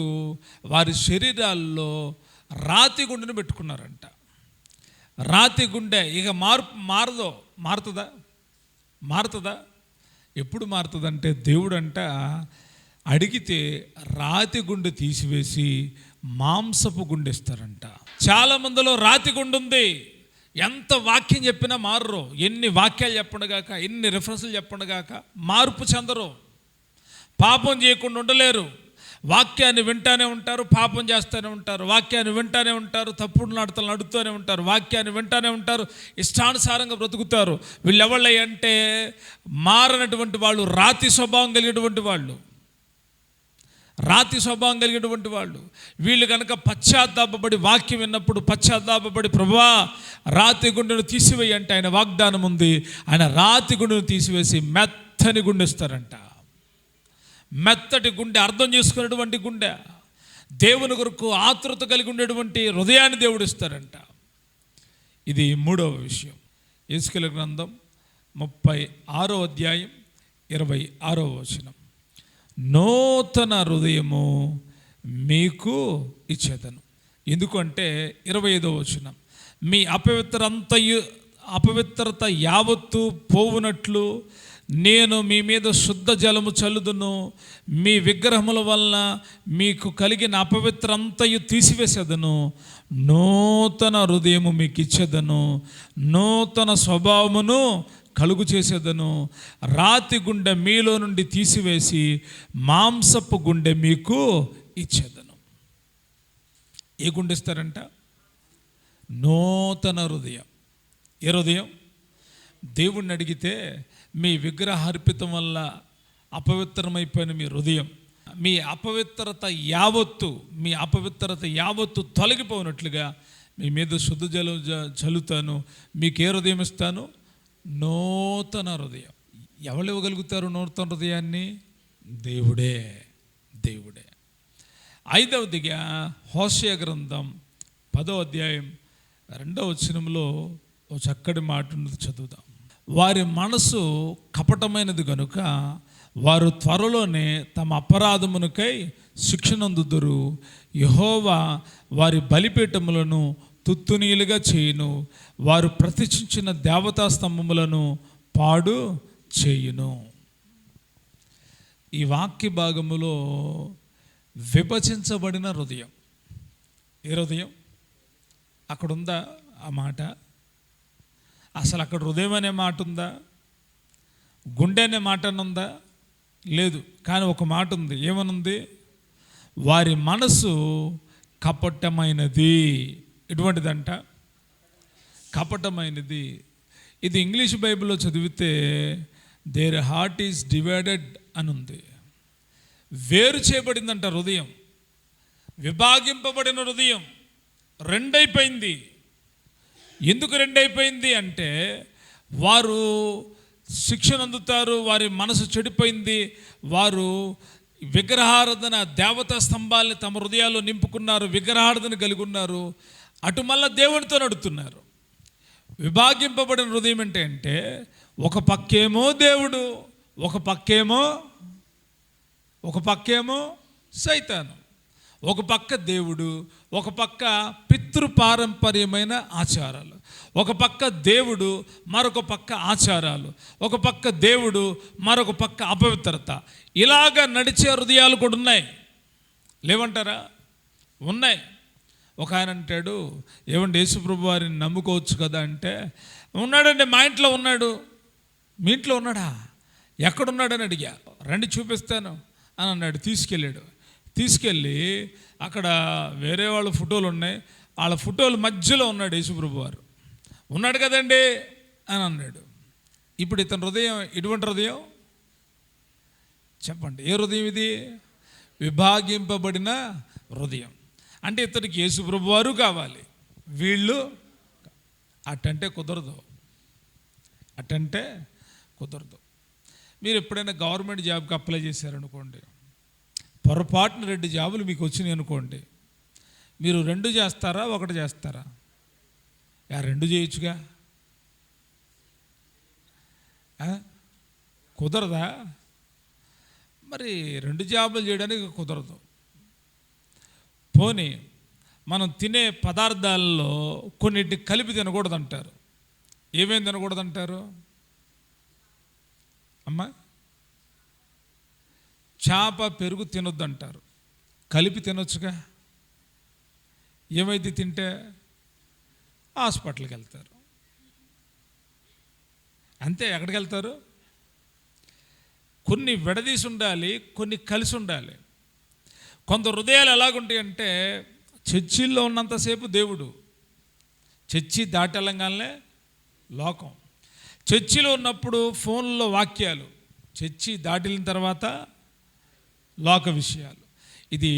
వారి శరీరాల్లో రాతి గుండెను పెట్టుకున్నారంట. రాతి గుండె ఇక మారుతుందా? ఎప్పుడు మారుతుందంటే దేవుడంట అడిగితే రాతి గుండె తీసివేసి మాంసపు గుండె ఇస్తారంట. చాలా మందిలో రాతి గుండె ఉంది. ఎంత వాక్యం చెప్పినా మారరు. ఎన్ని వాక్యాలు చెప్పండిగాక, ఎన్ని రిఫరెన్స్లు చెప్పండిగాక మార్పు చెందరు. పాపం చేయకుండా ఉండలేరు. వాక్యాన్ని వింటానే ఉంటారు, పాపం చేస్తూనే ఉంటారు. వాక్యాన్ని వింటానే ఉంటారు, తప్పుడు నడతలు నడుస్తూనే ఉంటారు. వాక్యాన్ని వింటానే ఉంటారు, ఇష్టానుసారంగా బ్రతుకుతారు. వీళ్ళు ఎవళ్ళై అంటే మారనటువంటి వాళ్ళు, రాతి స్వభావం కలిగినటువంటి వాళ్ళు, రాతి స్వభావం కలిగినటువంటి వాళ్ళు. వీళ్ళు కనుక పశ్చాత్తాపపడి వాక్యం విన్నప్పుడు పశ్చాత్తాపపడి ప్రభువా రాతి గుండెను తీసివేయి అంటే ఆయన వాగ్దానం ఉంది. ఆయన రాతి గుండెను తీసివేసి మెత్తని గుండె ఇస్తారంట. మెత్తటి గుండె, అర్థం చేసుకునేటువంటి గుండె, దేవుని కొరకు ఆతృత కలిగి ఉండేటువంటి హృదయాన్ని దేవుడు ఇస్తారంట. ఇది మూడవ విషయం. యెహెజ్కేలు గ్రంథం 36వ అధ్యాయం 26వ వచనం. నూతన హృదయము మీకు ఇచ్చేదను. ఎందుకంటే 25వ వచనం, మీ అపవిత్రత యావత్తు పోవునట్లు నేను మీ మీద శుద్ధ జలము చల్లుదును. మీ విగ్రహముల వలన మీకు కలిగిన అపవిత్రంతయు తీసివేసేదను. నూతన హృదయము మీకు ఇచ్చేదను, నూతన స్వభావమును కలుగు చేసేదను. రాతి గుండె మీలో నుండి తీసివేసి మాంసపు గుండె మీకు ఇచ్చేదను. ఏ గుండె ఇస్తారంట? నూతన హృదయం. ఏ హృదయం? దేవుణ్ణి అడిగితే మీ విగ్రహార్పితం వల్ల అపవిత్రమైపోయిన మీ హృదయం, మీ అపవిత్రత యావత్తు తొలగిపోయినట్లుగా మీ మీద శుద్ధ జలం చల్లుతాను. మీకు ఏ హృదయం ఇస్తాను? నూతన హృదయం. ఎవరు ఇవ్వగలుగుతారు నూతన హృదయాన్ని? దేవుడే. 5వదిగా హోషేయ గ్రంథం 10వ అధ్యాయం 2వ వచనంలో ఓ చక్కటి మాట ఉన్నది, చదువుదాం. వారి మనసు కపటమైనది గనుక వారు త్వరలోనే తమ అపరాధమునకై శిక్షనందుదురు. యెహోవా వారి బలిపీఠములను తుత్తునీలుగా చేయును, వారు ప్రతిష్ఠించిన దేవతా స్తంభములను పాడు చేయును. ఈ వాక్య భాగములో విభజించబడిన హృదయం. ఏ హృదయం? అక్కడుందా ఆ మాట? అసలు అక్కడ హృదయం అనే మాట ఉందా? గుండె అనే మాట ఉందా? లేదు. కానీ ఒక మాట ఉంది. ఏమనుంది? వారి మనసు కపటమైనది. ఎటువంటిదంట? కపటమైనది. ఇది ఇంగ్లీష్ బైబిల్లో చదివితే దేర్ హార్ట్ ఈజ్ డివైడెడ్ అని ఉంది. వేరు చేయబడిందంట హృదయం, విభాగింపబడిన హృదయం రెండైపోయింది. ఎందుకు రెండైపోయింది అంటే వారు శిక్షణ అందుతారు, వారి మనసు చెడిపోయింది, వారు విగ్రహారాధన, దేవతా స్తంభాలని తమ హృదయాల్లో నింపుకున్నారు, విగ్రహారాధన కలిగి ఉన్నారు, అటు మళ్ళా దేవునితో నడుతున్నారు. విభాగింపబడిన హృదయం అంటే ఒక పక్కేమో దేవుడు, ఒక పక్కేమో సైతాను. ఒక పక్క దేవుడు, ఒక పక్క పితృపారంపర్యమైన ఆచారాలు, ఒక పక్క దేవుడు, మరొక పక్క ఆచారాలు, ఒక పక్క దేవుడు, మరొక పక్క అపవిత్రత. ఇలాగ నడిచే హృదయాలు కూడా ఉన్నాయి. లేవంటారా? ఉన్నాయి. ఒక ఆయన అంటాడు, ఏమండి యేసుప్రభు వారిని నమ్ముకోవచ్చు కదా అంటే, ఉన్నాడండి, మా ఇంట్లో ఉన్నాడు. మీ ఇంట్లో ఉన్నాడా? ఎక్కడున్నాడని అడిగా. రండి చూపిస్తాను అని అన్నాడు. తీసుకెళ్ళి అక్కడ వేరే వాళ్ళ ఫోటోలు ఉన్నాయి, వాళ్ళ ఫోటోలు మధ్యలో ఉన్నాడు యేసుప్రభు వారు. ఉన్నాడు కదండి అని అన్నాడు. ఇప్పుడు ఇతని హృదయం ఎటువంటి హృదయం చెప్పండి? ఏ హృదయం ఇది? విభాగింపబడిన హృదయం. అంటే ఇతనికి యేసుప్రభు వారు కావాలి, వీళ్ళు అట్టంటే కుదరదు. మీరు ఎప్పుడైనా గవర్నమెంట్ జాబ్కి అప్లై చేశారనుకోండి, పొరపాటున 2 జాబులు మీకు వచ్చినాయి అనుకోండి, మీరు 2 చేస్తారా, 1 చేస్తారా? 2 చేయొచ్చుగా. కుదరదా? మరి 2 జాబులు చేయడానికి కుదరదు. పోనీ మనం తినే పదార్థాల్లో కొన్నింటి కలిపి తినకూడదంటారు. ఏమేమి తినకూడదంటారు అమ్మా? చేప, పెరుగు తినొద్దంటారు. కలిపి తినొచ్చుగా. ఏమైతే తింటే హాస్పిటల్కి వెళ్తారు. అంతే. ఎక్కడికి వెళ్తారు? కొన్ని విడదీసి ఉండాలి, కొన్ని కలిసి ఉండాలి. కొంత హృదయాలు ఎలాగుంటాయంటే చర్చిల్లో ఉన్నంతసేపు దేవుడు, చర్చి దాటెళ్ళంగానే లోకం. చర్చిలో ఉన్నప్పుడు ఫోన్లో వాక్యాలు, చర్చి దాటిన తర్వాత లోక విషయాలు. ఇది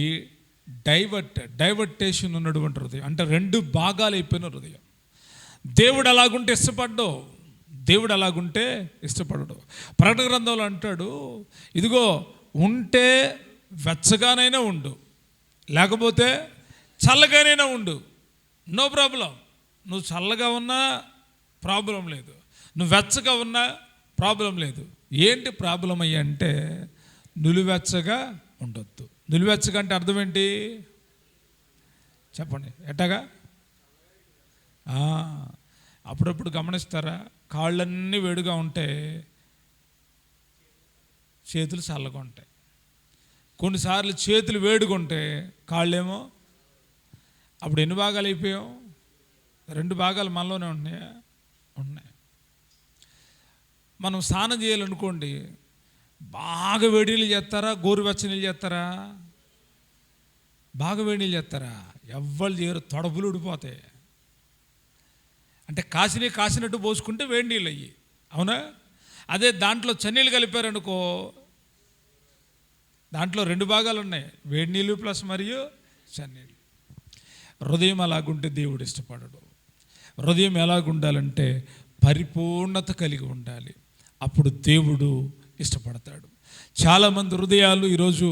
డైవర్టేషన్ ఉన్నటువంటి హృదయం, అంటే రెండు భాగాలు అయిపోయిన హృదయం. దేవుడు అలాగుంటే ఇష్టపడ్డావు, దేవుడు అలాగుంటే ఇష్టపడడు. ప్రకటన గ్రంథంలో అంటాడు, ఇదిగో ఉంటే వెచ్చగానైనా ఉండు, లేకపోతే చల్లగానైనా ఉండు, నో ప్రాబ్లం. నువ్వు చల్లగా ఉన్నా ప్రాబ్లం లేదు, నువ్వు వెచ్చగా ఉన్నా ప్రాబ్లం లేదు. ఏంటి ప్రాబ్లం అయ్యి అంటే నులివెచ్చగా ఉండొద్దు. నులివెచ్చగా అంటే అర్థం ఏంటి చెప్పండి? ఎట్టగా అప్పుడప్పుడు గమనిస్తారా? కాళ్ళన్నీ వేడిగా ఉంటే చేతులు చల్లగా ఉంటాయి. కొన్నిసార్లు చేతులు వేడిగా ఉంటే కాళ్ళేమో, అప్పుడు ఎన్ని భాగాలు అయిపోయాం? రెండు భాగాలు మనలోనే ఉన్నాయా? ఉన్నాయి. మనం స్నానం చేయాలనుకోండి, బాగా వేడి నీళ్ళు చేస్తారా, గోరువెచ్చని నీళ్ళు చేస్తారా? బాగా వేడి నీళ్ళు చేస్తారా? ఎవ్వరు చేయరు, తొడబులు ఊడిపోతాయి. అంటే కాసినట్టు పోసుకుంటే వేడి నీళ్ళు అయ్యి, అవునా? అదే దాంట్లో చన్నీళ్ళు కలిపారనుకో, దాంట్లో రెండు భాగాలు ఉన్నాయి, వేడి నీళ్ళు ప్లస్ మరియు చన్నీళ్ళు. హృదయం అలాగుంటే దేవుడు ఇష్టపడడు. హృదయం ఎలాగుండాలంటే పరిపూర్ణత కలిగి ఉండాలి, అప్పుడు దేవుడు ఇష్టపడతాడు. చాలామంది హృదయాలు ఈరోజు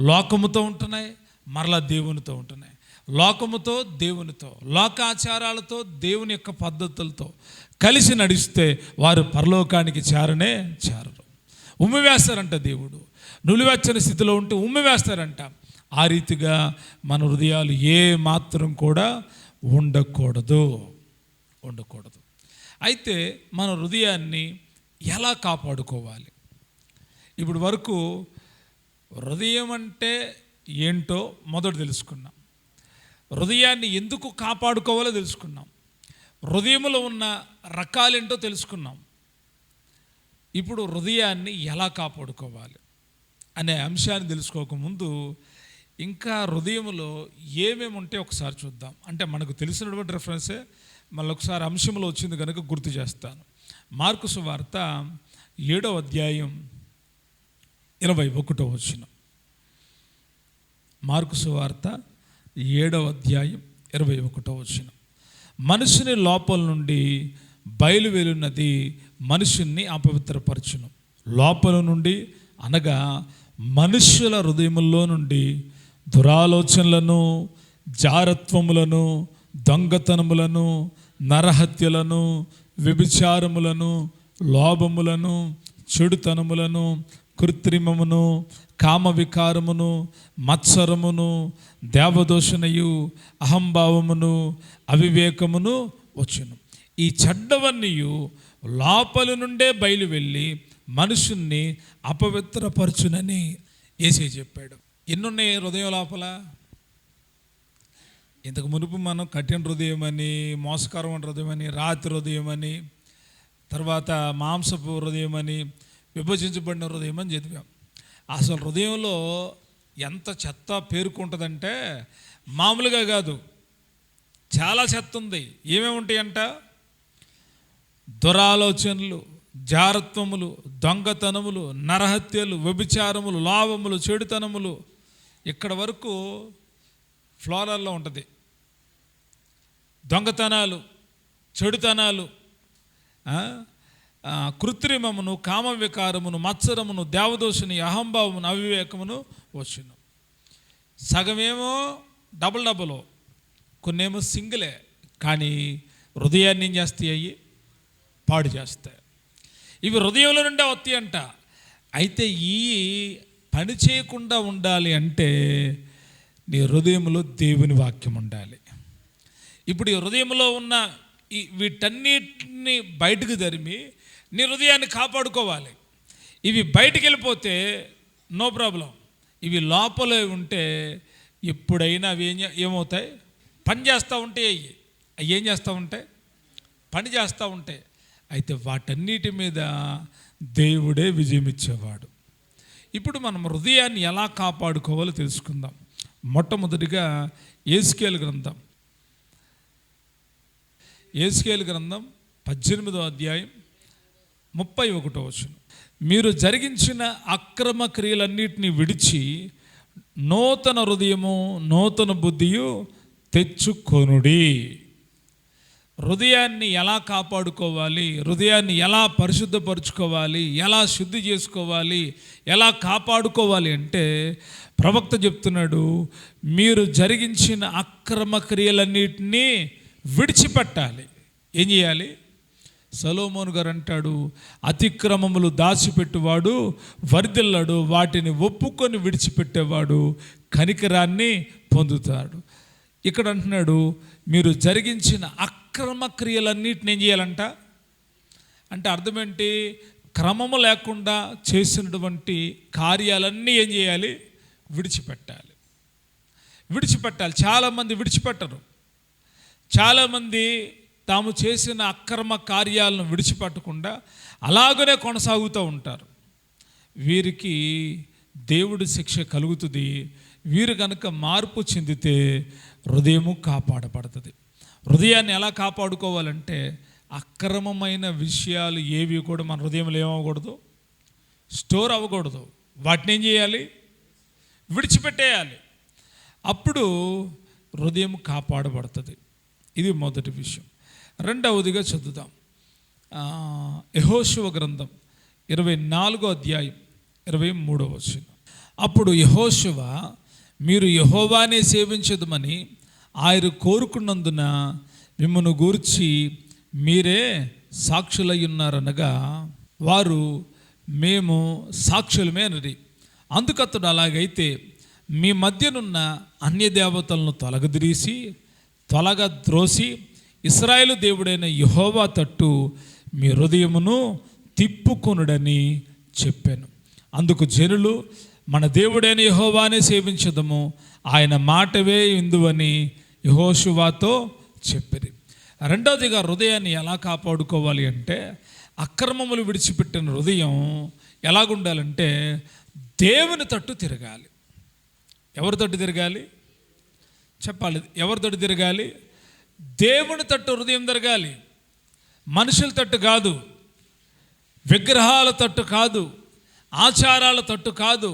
లోకముతో ఉంటున్నాయి, మరలా దేవునితో ఉంటున్నాయి. లోకముతో, దేవునితో, లోకాచారాలతో, దేవుని యొక్క పద్ధతులతో కలిసి నడిస్తే వారు పరలోకానికి చేరరు. ఉమ్మివేస్తారంట దేవుడు. నులివెచ్చని స్థితిలో ఉంటే ఉమ్మివేస్తారంట. ఆ రీతిగా మన హృదయాలు ఏ మాత్రం కూడా ఉండకూడదు. అయితే మన హృదయాన్ని ఎలా కాపాడుకోవాలి? ఇప్పుడు వరకు హృదయం అంటే ఏంటో మొదట తెలుసుకున్నాం. హృదయాన్ని ఎందుకు కాపాడుకోవాలో తెలుసుకున్నాం. హృదయంలో ఉన్న రకాలేంటో తెలుసుకున్నాం. ఇప్పుడు హృదయాన్ని ఎలా కాపాడుకోవాలి అనే అంశాన్ని తెలుసుకోకముందు ఇంకా హృదయంలో ఏమేమి ఉంటే ఒకసారి చూద్దాం. అంటే మనకు తెలిసినటువంటి రెఫరెన్సే మళ్ళీ ఒకసారి అంశంలో వచ్చింది కనుక గుర్తు చేస్తాను. మార్కు సువార్త 7వ అధ్యాయం 21వ వచనం. మార్కు సువార్త 7వ అధ్యాయం 21వ వచనం. మనుషుని లోపల నుండి బయలువెలున్నది మనుషుణ్ణి అపవిత్రపరచును. లోపల నుండి అనగా మనుష్యుల హృదయముల్లో నుండి దురాలోచనలను, జారత్వములను, దొంగతనములను, నరహత్యలను, వ్యభిచారములను, లోభములను, చెడుతనములను, కృత్రిమమును, కామవికారమును, మత్సరమును, దేవదోషణయు, అహంభావమును, అవివేకమును వచ్చును. ఈ చెడ్డవన్నీ లోపల నుండే బయలు వెళ్ళి మనుషుణ్ణి అపవిత్రపరచునని యేసయ్య చెప్పాడు. ఎన్నున్నాయి హృదయం లోపల? ఇంతకు మునుపు మనం కఠిన హృదయం అని, మోసకరం హృదయం అని, రాతి హృదయం అని, తర్వాత మాంసపు హృదయం అని, విభజించబడిన హృదయం అని చదివాం. అసలు హృదయంలో ఎంత చెత్త పేరుకుంటుందంటే మామూలుగా కాదు, చాలా చెత్త ఉంది. ఏమేమి ఉంటాయంట? దురాలోచనలు, జారత్వములు, దొంగతనములు, నరహత్యలు, వ్యభిచారములు, లోభములు, చెడుతనములు. ఇక్కడ వరకు ఫ్లోరల్లో ఉంటుంది. దొంగతనాలు, చెడుతనాలు, కృత్రిమమును, కామవికారమును, మత్సరమును, దేవదోషని, అహంభావమును, అవివేకమును వచ్చును. సగమేమో డబుల్, కొన్నేమో సింగిలే, కానీ హృదయాన్ని ఏం చేస్తాయి? అయ్యి పాడు చేస్తాయి. ఇవి హృదయంలో నుండే వస్తాయి అంట. అయితే ఈ పని చేయకుండా ఉండాలి అంటే నీ హృదయంలో దేవుని వాక్యం ఉండాలి. ఇప్పుడు ఈ హృదయంలో ఉన్న వీటన్నిటిని బయటకు తరిమి నీ హృదయాన్ని కాపాడుకోవాలి. ఇవి బయటికి వెళ్ళిపోతే నో ప్రాబ్లం. ఇవి లోపల ఉంటే ఎప్పుడైనా అవి ఏమవుతాయి? పని చేస్తూ ఉంటాయి. అవి ఏం చేస్తూ ఉంటాయి? పని చేస్తూ ఉంటాయి. అయితే వాటన్నిటి మీద దేవుడే విజయం ఇచ్చేవాడు. ఇప్పుడు మనం హృదయాన్ని ఎలా కాపాడుకోవాలో తెలుసుకుందాం. మొట్టమొదటిగా యేస్కేలు గ్రంథం 18వ అధ్యాయం 31వ వచనం. మీరు జరిగించిన అక్రమ క్రియలన్నిటినీ విడిచి నూతన హృదయము నూతన బుద్ధియు తెచ్చుకొనుడి. హృదయాన్ని ఎలా కాపాడుకోవాలి, హృదయాన్ని ఎలా పరిశుద్ధపరచుకోవాలి, ఎలా శుద్ధి చేసుకోవాలి, ఎలా కాపాడుకోవాలి అంటే ప్రవక్త చెప్తున్నాడు, మీరు జరిగించిన అక్రమ క్రియలన్నిటినీ విడిచిపెట్టాలి. ఏం చేయాలి? సొలొమోను గారు అంటాడు, అతిక్రమములు దాచిపెట్టువాడు వర్ధిల్లడు, వాటిని ఒప్పుకొని విడిచిపెట్టేవాడు కనికరాన్ని పొందుతాడు. ఇక్కడ అంటున్నాడు, మీరు జరిగించిన అక్రమ క్రియలన్నిటిని ఏం చేయాలంట అంటే అర్థం ఏంటి? క్రమము లేకుండా చేసినటువంటి కార్యాలన్నీ ఏం చేయాలి? విడిచిపెట్టాలి. చాలామంది విడిచిపెట్టరు. చాలామంది తాము చేసిన అక్రమ కార్యాలను విడిచిపెట్టకుండా అలాగనే కొనసాగుతూ ఉంటారు. వీరికి దేవుడి శిక్ష కలుగుతుంది. వీరు కనుక మార్పు చెందితే హృదయము కాపాడబడుతుంది. హృదయాన్ని ఎలా కాపాడుకోవాలంటే అక్రమమైన విషయాలు ఏవి కూడా మన హృదయంలో ఏమవ్వకూడదు, స్టోర్ అవ్వకూడదు. వాటిని ఏం చేయాలి? విడిచిపెట్టేయాలి. అప్పుడు హృదయం కాపాడబడుతుంది. ఇది మొదటి విషయం. రెండవదిగా చదువుదాం. యెహోషువ గ్రంథం 24వ అధ్యాయం 23వ వచనం. అప్పుడు యెహోషువ, మీరు యెహోవానే సేవించదుమని ఆయన కోరుకున్నందున మిమ్మల్ని గూర్చి మీరే సాక్షులై ఉన్నారనగా వారు, మేము సాక్షులమే అన్నది. అందుకతడు, అలాగైతే మీ మధ్యనున్న అన్య దేవతలను తొలగద్రోసి ఇశ్రాయేలు దేవుడైన యెహోవా తట్టు మీ హృదయమును తిప్పుకొనుడని చెప్పాను. అందుకు జనులు, మన దేవుడైన యెహోవానే సేవించదము, ఆయన మాటవే ఇందువని యెహోషువతో చెప్పిరి. రెండవదిగా హృదయాన్ని ఎలా కాపాడుకోవాలి అంటే అక్రమములు విడిచిపెట్టిన హృదయం ఎలాగుండాలంటే దేవుని తట్టు తిరగాలి. ఎవరి తట్టు తిరగాలి? చెప్పాలి. ఎవరి తట్టు తిరగాలి? దేవుని తట్టు హృదయం తిరగాలి. మనుషుల తట్టు కాదు, విగ్రహాల తట్టు కాదు, ఆచారాల తట్టు కాదు,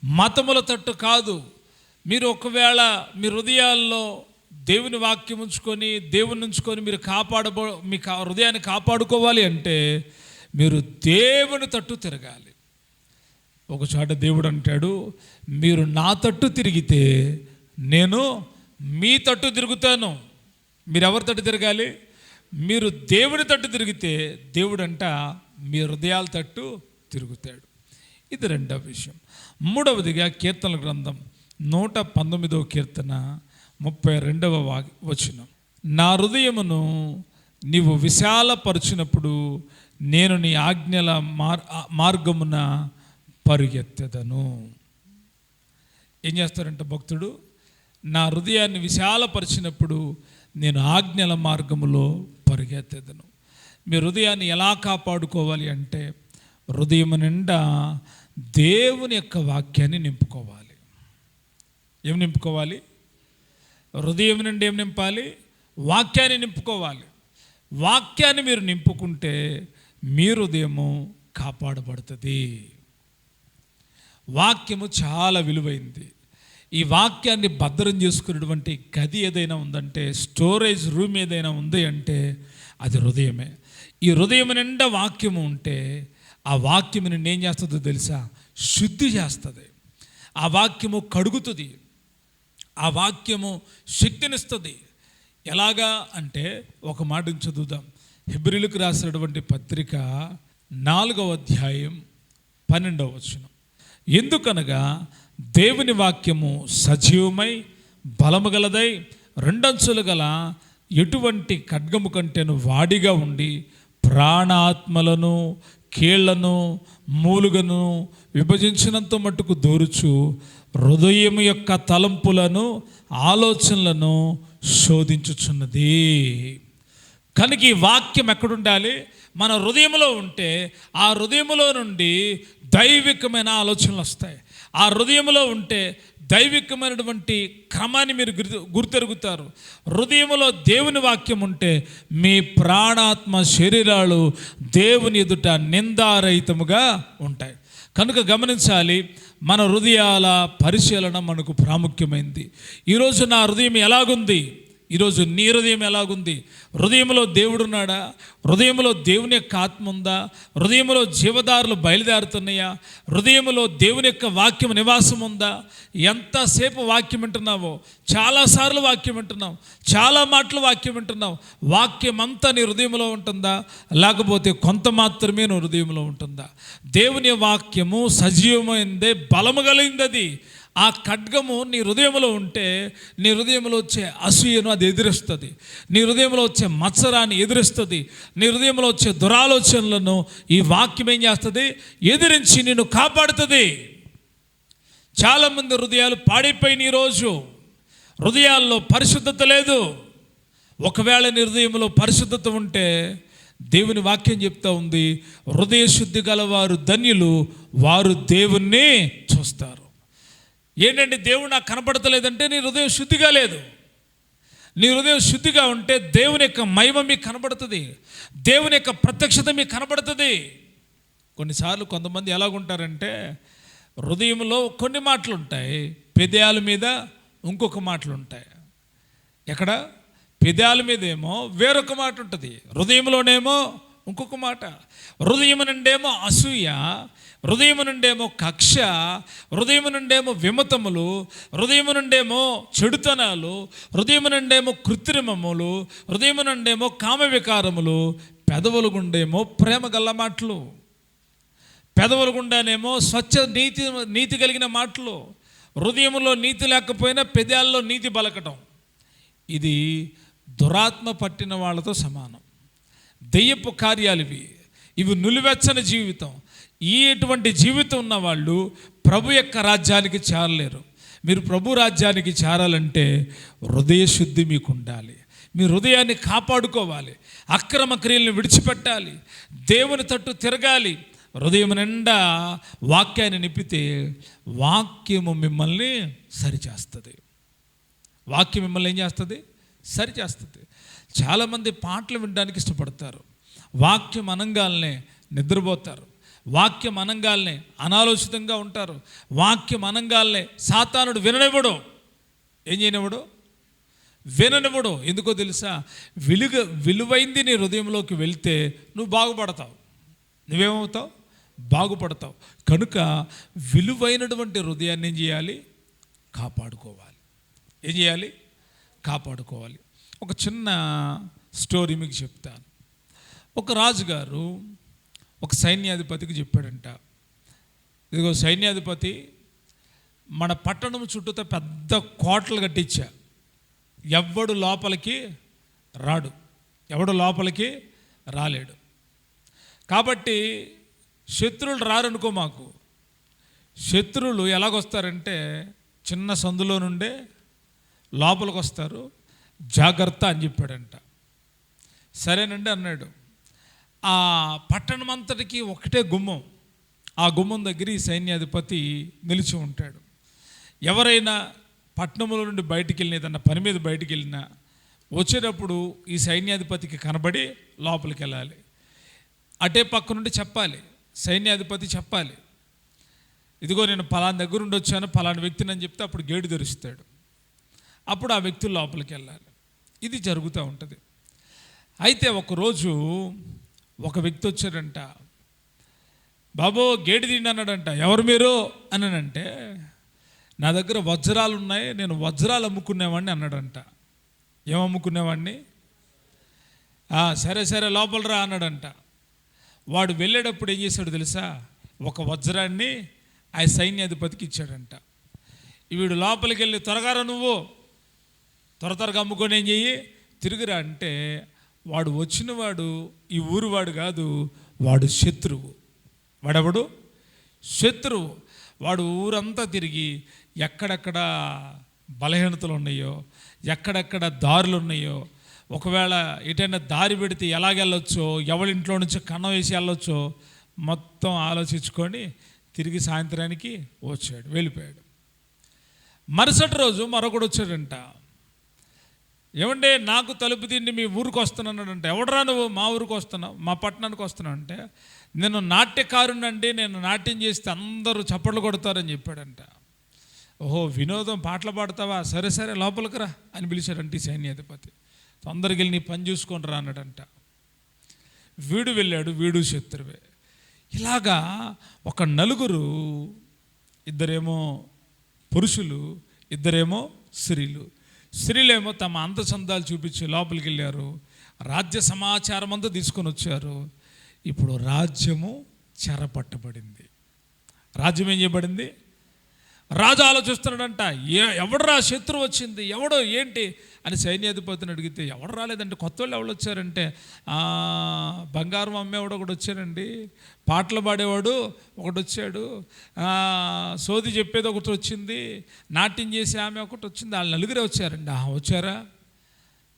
మతముల తట్టు కాదు. మీరు ఒకవేళ మీ హృదయాల్లో దేవుని వాక్యం ఉంచుకొని, దేవుని ఉంచుకొని మీరు మీ హృదయాన్ని కాపాడుకోవాలి అంటే మీరు దేవుని తట్టు తిరగాలి. ఒకచోట దేవుడు అంటాడు, మీరు నా తట్టు తిరిగితే నేను మీ తట్టు తిరుగుతాను. మీరు ఎవరి తట్టు తిరగాలి? మీరు దేవుని తట్టు తిరిగితే దేవుడు అంట మీ హృదయాల తట్టు తిరుగుతాడు. ఇది రెండవ విషయం. మూడవదిగా కీర్తనల గ్రంథం 119వ కీర్తన 32వ వచనం. నా హృదయమును నీవు విశాలపరచినప్పుడు నేను నీ ఆజ్ఞల మార్గమున పరిగెత్తెదను. ఏం చేస్తారంట భక్తుడు? నా హృదయాన్ని విశాలపరిచినప్పుడు నేను ఆజ్ఞల మార్గములో పరిగెత్తెదను. మీ హృదయాన్ని ఎలా కాపాడుకోవాలి అంటే హృదయం నిండా దేవుని యొక్క వాక్యాన్ని నింపుకోవాలి. ఏం నింపుకోవాలి? హృదయం నుండి ఏం నింపాలి? వాక్యాన్ని నింపుకోవాలి. వాక్యాన్ని మీరు నింపుకుంటే మీ హృదయము కాపాడబడుతుంది. వాక్యము చాలా విలువైంది. ఈ వాక్యాన్ని భద్రం చేసుకునేటువంటి గది ఏదైనా ఉందంటే, స్టోరేజ్ రూమ్ ఏదైనా ఉంది అంటే అది హృదయమే. ఈ హృదయం నిండా వాక్యము ఉంటే ఆ వాక్యము నిన్ను ఏం చేస్తుందో తెలుసా? శుద్ధి చేస్తుంది. ఆ వాక్యము కడుగుతుంది. ఆ వాక్యము శక్తినిస్తుంది. ఎలాగా అంటే ఒక మాట చదువుదాం. హెబ్రీయులకు రాసినటువంటి పత్రిక 4వ అధ్యాయం 12వ వచనం. ఎందుకనగా దేవుని వాక్యము సజీవమై బలము గలదై రెండంచులు గల ఎటువంటి ఖడ్గము కంటేను వాడిగా ఉండి ప్రాణాత్మలను కీళ్లను మూలుగను విభజించినంత మట్టుకు దూరుచు హృదయం యొక్క తలంపులను ఆలోచనలను శోధించుచున్నది. కనుక ఈ వాక్యం ఎక్కడుండాలి? మన హృదయంలో ఉంటే ఆ హృదయంలో నుండి దైవికమైన ఆలోచనలు వస్తాయి. ఆ హృదయంలో ఉంటే దైవికమైనటువంటి క్రమాన్ని మీరు గుర్తెరుగుతారు. హృదయంలో దేవుని వాక్యం ఉంటే మీ ప్రాణాత్మ శరీరాలు దేవుని ఎదుట నిందారహితముగా ఉంటాయి. కనుక గమనించాలి, మన హృదయాల పరిశీలన మనకు ప్రాముఖ్యమైంది. ఈరోజు నా హృదయం ఎలాగుంది? ఈరోజు నీ హృదయం ఎలాగుంది? హృదయంలో దేవుడున్నాడా? హృదయంలో దేవుని యొక్క ఆత్మ ఉందా? హృదయంలో జీవదారులు బయలుదేరుతున్నాయా? హృదయంలో దేవుని యొక్క వాక్యం నివాసం ఉందా? ఎంతసేపు వాక్యం వింటున్నావో, చాలాసార్లు వాక్యం వింటున్నావు, చాలా మాటలు వాక్యం వింటున్నావు. వాక్యం అంతా నీ హృదయంలో ఉంటుందా, లేకపోతే కొంత మాత్రమే నీ హృదయంలో ఉంటుందా? దేవుని వాక్యము సజీవమైందే, బలము కలిగింది. అది ఆ ఖడ్గము నీ హృదయంలో ఉంటే నీ హృదయంలో వచ్చే అసూయను అది ఎదిరిస్తుంది. నీ హృదయంలో వచ్చే మత్సరాన్ని ఎదిరిస్తుంది. నీ హృదయంలో వచ్చే దురాలోచనలను ఈ వాక్యం ఏం చేస్తుంది? ఎదిరించి నిన్ను కాపాడుతుంది. చాలామంది హృదయాలు పాడైపోయిన ఈరోజు హృదయాల్లో పరిశుద్ధత లేదు. ఒకవేళ నీ హృదయంలో పరిశుద్ధత ఉంటే దేవుని వాక్యం చెప్తా ఉంది, హృదయ శుద్ధి గలవారు ధన్యులు, వారు దేవుణ్ణి చూస్తారు. ఏంటంటే దేవుడు నాకు కనపడతలేదంటే నీ హృదయం శుద్ధిగా లేదు. నీ హృదయం శుద్ధిగా ఉంటే దేవుని యొక్క మహిమ మీకు కనబడుతుంది, దేవుని యొక్క ప్రత్యక్షత మీకు కనబడుతుంది. కొన్నిసార్లు కొంతమంది ఎలాగుంటారంటే హృదయంలో కొన్ని మాటలు ఉంటాయి, పెదాల మీద ఇంకొక మాటలు ఉంటాయి. ఎక్కడ? పెదాల మీద ఏమో వేరొక మాట ఉంటుంది, హృదయంలోనేమో ఇంకొక మాట. హృదయం నుండేమో అసూయ, హృదయం నుండేమో కక్ష, హృదయం నుండేమో విమతములు, హృదయం నుండేమో చెడుతనాలు, హృదయం నుండేమో కృత్రిమములు, హృదయం నుండేమో కామ వికారములు, పెదవులు గుండేమో ప్రేమ గల్ల మాటలు, పెదవులు గుండానేమో స్వచ్ఛ నీతి కలిగిన మాటలు. హృదయంలో నీతి లేకపోయినా పెదాల్లో నీతి బలకటం. ఇది దురాత్మ పట్టిన వాళ్ళతో సమానం. దెయ్యపు కార్యాలు ఇవి నులివెచ్చని జీవితం. ఇటువంటి జీవితం ఉన్న వాళ్ళు ప్రభు యొక్క రాజ్యానికి చేరలేరు. మీరు ప్రభు రాజ్యానికి చేరాలంటే హృదయ శుద్ధి మీకు ఉండాలి. మీ హృదయాన్ని కాపాడుకోవాలి, అక్రమ క్రియలను విడిచిపెట్టాలి, దేవుని తట్టు తిరగాలి. హృదయం నిండా వాక్యాన్ని నింపితే వాక్యము మిమ్మల్ని సరిచేస్తుంది. వాక్యం మిమ్మల్ని ఏం చేస్తుంది? సరిచేస్తుంది. చాలామంది పాటలు వినడానికి ఇష్టపడతారు, వాక్యం అనంగాల్నే నిద్రపోతారు, వాక్యం అనంగాల్నే అనాలోచితంగా ఉంటారు, వాక్యం అనంగాల్నే సాతానుడు విననివ్వడు. ఏం చేయనివ్వడు? విననివ్వడు. ఎందుకో తెలుసా? విలువైంది నీ హృదయంలోకి వెళ్తే నువ్వు బాగుపడతావు. నువ్వేమవుతావు? బాగుపడతావు. కనుక విలువైనటువంటి హృదయాన్ని ఏం చేయాలి? కాపాడుకోవాలి. ఏం చేయాలి? కాపాడుకోవాలి. ఒక చిన్న స్టోరీ మీకు చెప్తాను. ఒక రాజుగారు ఒక సైన్యాధిపతికి చెప్పాడంట, ఇదిగో సైన్యాధిపతి, మన పట్టణం చుట్టూతో పెద్ద కోటలు కట్టించా, ఎవడు లోపలికి రాడు, ఎవడు లోపలికి రాలేడు. కాబట్టి శత్రువులు రారనుకో. మాకు శత్రువులు ఎలాగొస్తారంటే చిన్న సందులో నుండే లోపలికి వస్తారు, జాగ్రత్త అని చెప్పాడంట. సరేనండి అన్నాడు. ఆ పట్టణం అంతటికి ఒకటే గుమ్మం. ఆ గుమ్మం దగ్గర ఈ సైన్యాధిపతి నిలిచి ఉంటాడు. ఎవరైనా పట్టణంలో నుండి బయటికి వెళ్ళిన, ఏదన్నా పని మీద బయటికి వెళ్ళినా వచ్చేటప్పుడు ఈ సైన్యాధిపతికి కనబడి లోపలికి వెళ్ళాలి. అటే పక్క నుండి చెప్పాలి, సైన్యాధిపతి చెప్పాలి, ఇదిగో నేను పలానా దగ్గర నుండి వచ్చాను, పలానా వ్యక్తిని అని చెప్తే అప్పుడు గేటు తెరుస్తాడు. అప్పుడు ఆ వ్యక్తులు లోపలికి వెళ్ళాలి. ఇది జరుగుతూ ఉంటుంది. అయితే ఒకరోజు ఒక వ్యక్తి వచ్చాడంట. బాబో గేటు తీయండి అన్నాడంట. ఎవరు మీరు అని అంటే, నా దగ్గర వజ్రాలు ఉన్నాయి, నేను వజ్రాలు అమ్ముకునేవాడిని అన్నాడంట. ఏమమ్ముకునేవాడిని? సరే సరే లోపల రా అన్నాడంట. వాడు వెళ్ళేటప్పుడు ఏం చేశాడు తెలుసా? ఒక వజ్రాన్ని ఆ సైన్యాధిపతికి ఇచ్చాడంట. వీడు లోపలికి వెళ్ళి, త్వరగా నువ్వు త్వరగా అమ్ముకొని ఏం చెయ్యి, తిరిగిరా అంటే, వాడు వచ్చినవాడు ఈ ఊరు వాడు కాదు, వాడు శత్రువు. వాడెవడు? శత్రువు. వాడు ఊరంతా తిరిగి ఎక్కడెక్కడ బలహీనతలు ఉన్నాయో, ఎక్కడెక్కడ దారులు ఉన్నాయో, ఒకవేళ ఎటైనా దారి పెడితే ఎలాగెళ్ళొచ్చో, ఎవరింట్లో నుంచి కన్నం వేసి వెళ్ళొచ్చో మొత్తం ఆలోచించుకొని తిరిగి సాయంత్రానికి వచ్చాడు, వెళ్ళిపోయాడు. మరుసటి రోజు మరొకడు వచ్చాడంట. ఏమంటే నాకు తలుపు తిండి మీ ఊరికి వస్తున్నానంట. ఎవడరా నువ్వు? మా ఊరికి వస్తున్నావు, మా పట్టణానికి వస్తున్నావు అంటే, నేను నాట్యకారునండి, నేను నాట్యం చేస్తే అందరూ చప్పట్లు కొడతారని చెప్పాడంట. ఓహో, వినోదం, పాటలు పాడతావా? సరే సరే లోపలికి రా అని పిలిచాడంట ఈ సైన్యాధిపతి. తొందరగా వెళ్ళి నీ పని చూసుకొని రా అన్నాడంట. వీడు వెళ్ళాడు, వీడు శత్రువే. ఇలాగా ఒక నలుగురు, ఇద్దరేమో పురుషులు, ఇద్దరేమో స్త్రీలు. స్త్రీలేమో తమ అందచందాలు చూపించి లోపలికి వెళ్ళారు, రాజ్య సమాచారం అంతా తీసుకొని వచ్చారు. ఇప్పుడు రాజ్యము చెరపట్టబడింది. రాజ్యం ఏం చేయబడింది? రాజు ఆలోచిస్తున్నాడంట, ఎవడరా శత్రువు వచ్చింది, ఎవడో ఏంటి అని సైన్యాధిపతిని అడిగితే, ఎవడు రాలేదంటే, కొత్త వాళ్ళు ఎవరు వచ్చారంటే, బంగారం అమ్మేవాడు ఒకడు వచ్చారండి, పాటలు పాడేవాడు ఒకటి వచ్చాడు, సోది చెప్పేది ఒకటి వచ్చింది, నాట్యం చేసే ఆమె ఒకటి వచ్చింది, వాళ్ళు నలుగురే వచ్చారండి. వచ్చారా?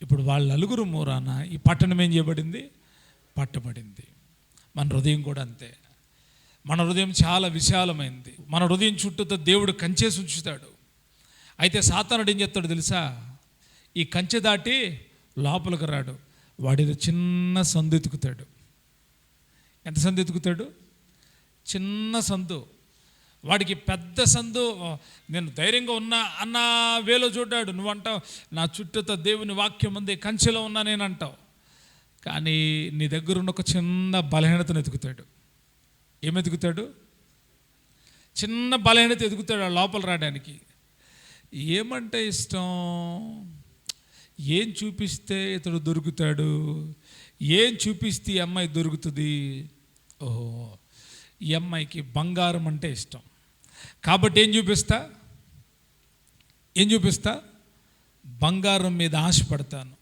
ఇప్పుడు వాళ్ళ నలుగురు మూరాన ఈ పట్టణం ఏం చేయబడింది? పట్టబడింది. మన హృదయం కూడా అంతే. మన హృదయం చాలా విశాలమైంది. మన హృదయం చుట్టూతో దేవుడు కంచేసి ఉంచుతాడు. అయితే సాతానుడు ఏం చేస్తాడు తెలుసా? ఈ కంచె దాటి లోపలికి రాడు, వాడిని చిన్న సందు ఎతుకుతాడు. ఎంత సందు ఎతుకుతాడు? చిన్న సందు. వాడికి పెద్ద సందు నేను ధైర్యంగా ఉన్నా అన్న వేలో చూడ్డాడు. నువ్వంటావు నా చుట్టూతో దేవుని వాక్యం ఉంది, కంచెలో ఉన్నా నేను అంటావు. కానీ నీ దగ్గర ఉన్న ఒక చిన్న బలహీనతను ఎతుకుతాడు. ఏమెతుకుతాడు? చిన్న బలహీనత ఎదుగుతాడు ఆ లోపల రావడానికి. ఏమంటే ఇష్టం, ఏం చూపిస్తే ఇతడు దొరుకుతాడు, ఏం చూపిస్తే ఈ అమ్మాయి దొరుకుతుంది. ఓహో, ఈ అమ్మాయికి బంగారం అంటే ఇష్టం కాబట్టి ఏం చూపిస్తా? బంగారం మీద ఆశపడతాను.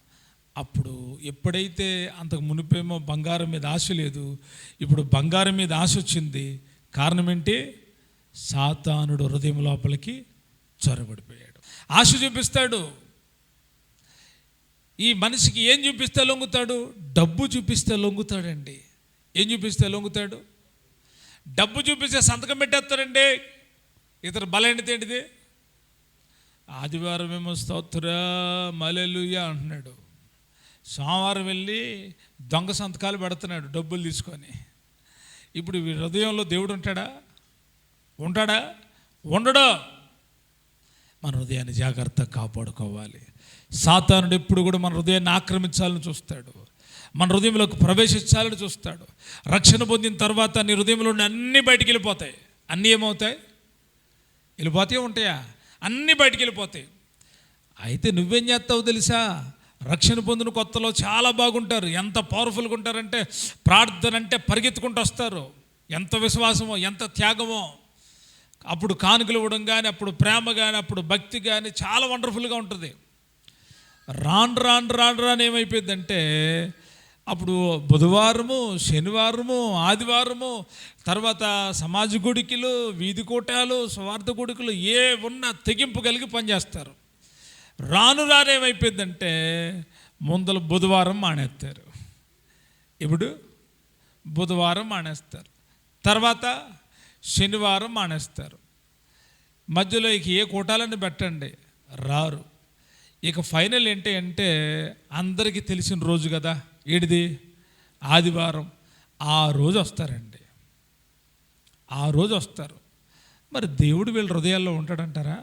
అప్పుడు ఎప్పుడైతే అంతకు మునిపేమో బంగారం మీద ఆశ లేదు, ఇప్పుడు బంగారం మీద ఆశ వచ్చింది. కారణం ఏంటి? సాతానుడు హృదయం లోపలికి చొరబడిపోయాడు. ఆశ చూపిస్తాడు. ఈ మనిషికి ఏం చూపిస్తే లొంగుతాడు? డబ్బు చూపిస్తే లొంగుతాడండి. ఏం చూపిస్తే లొంగుతాడు? డబ్బు చూపిస్తే సంతకం పెట్టేస్తాడండి. ఇతర బలహీనత ఏంటిది? ఆదివారం ఏమో స్తోత్ర హల్లెలూయా అంటున్నాడు, సోమవారం వెళ్ళి దొంగ సంతకాలు పెడుతున్నాడు డబ్బులు తీసుకొని. ఇప్పుడు హృదయంలో దేవుడు ఉంటాడా? ఉండడు. మన హృదయాన్ని జాగ్రత్తగా కాపాడుకోవాలి. సాతానుడు ఎప్పుడు కూడా మన హృదయాన్ని ఆక్రమించాలని చూస్తాడు, మన హృదయంలోకి ప్రవేశించాలని చూస్తాడు. రక్షణ పొందిన తర్వాత నీ హృదయంలో అన్నీ బయటికి వెళ్ళిపోతాయి. అన్నీ ఏమవుతాయి? వెళ్ళిపోతే ఉంటాయా? అన్నీ బయటికి వెళ్ళిపోతాయి. అయితే నువ్వేం చేస్తావు తెలుసా? రక్షణ పొందిన కొత్తలో చాలా బాగుంటారు. ఎంత పవర్ఫుల్గా ఉంటారంటే, ప్రార్థన అంటే పరిగెత్తుకుంటూ వస్తారు. ఎంత విశ్వాసమో, ఎంత త్యాగమో. అప్పుడు కానుకలు ఇవ్వడం కానీ, అప్పుడు ప్రేమ కానీ, అప్పుడు భక్తి కానీ చాలా వండర్ఫుల్గా ఉంటుంది. రాను ఏమైపోయిందంటే, అప్పుడు బుధవారము, శనివారము, ఆదివారము, తర్వాత సమాజ గుడికలు, వీధి కూటాలు, స్వార్థ గుడికలు ఏ ఉన్నా తెగింపు కలిగి పనిచేస్తారు. రానేమైపోయిందంటే ముందల బుధవారం మానేస్తారు. ఇప్పుడు బుధవారం మానేస్తారు, తర్వాత శనివారం మానేస్తారు. మధ్యలో ఇక ఏ కూటాలని పెట్టండి, రారు. ఇక ఫైనల్ ఏంటి అంటే, అందరికీ తెలిసిన రోజు కదా, ఏడిది? ఆదివారం. ఆ రోజు వస్తారండి, ఆ రోజు వస్తారు. మరి దేవుడు వీళ్ళ హృదయాల్లో ఉంటాడంటారా?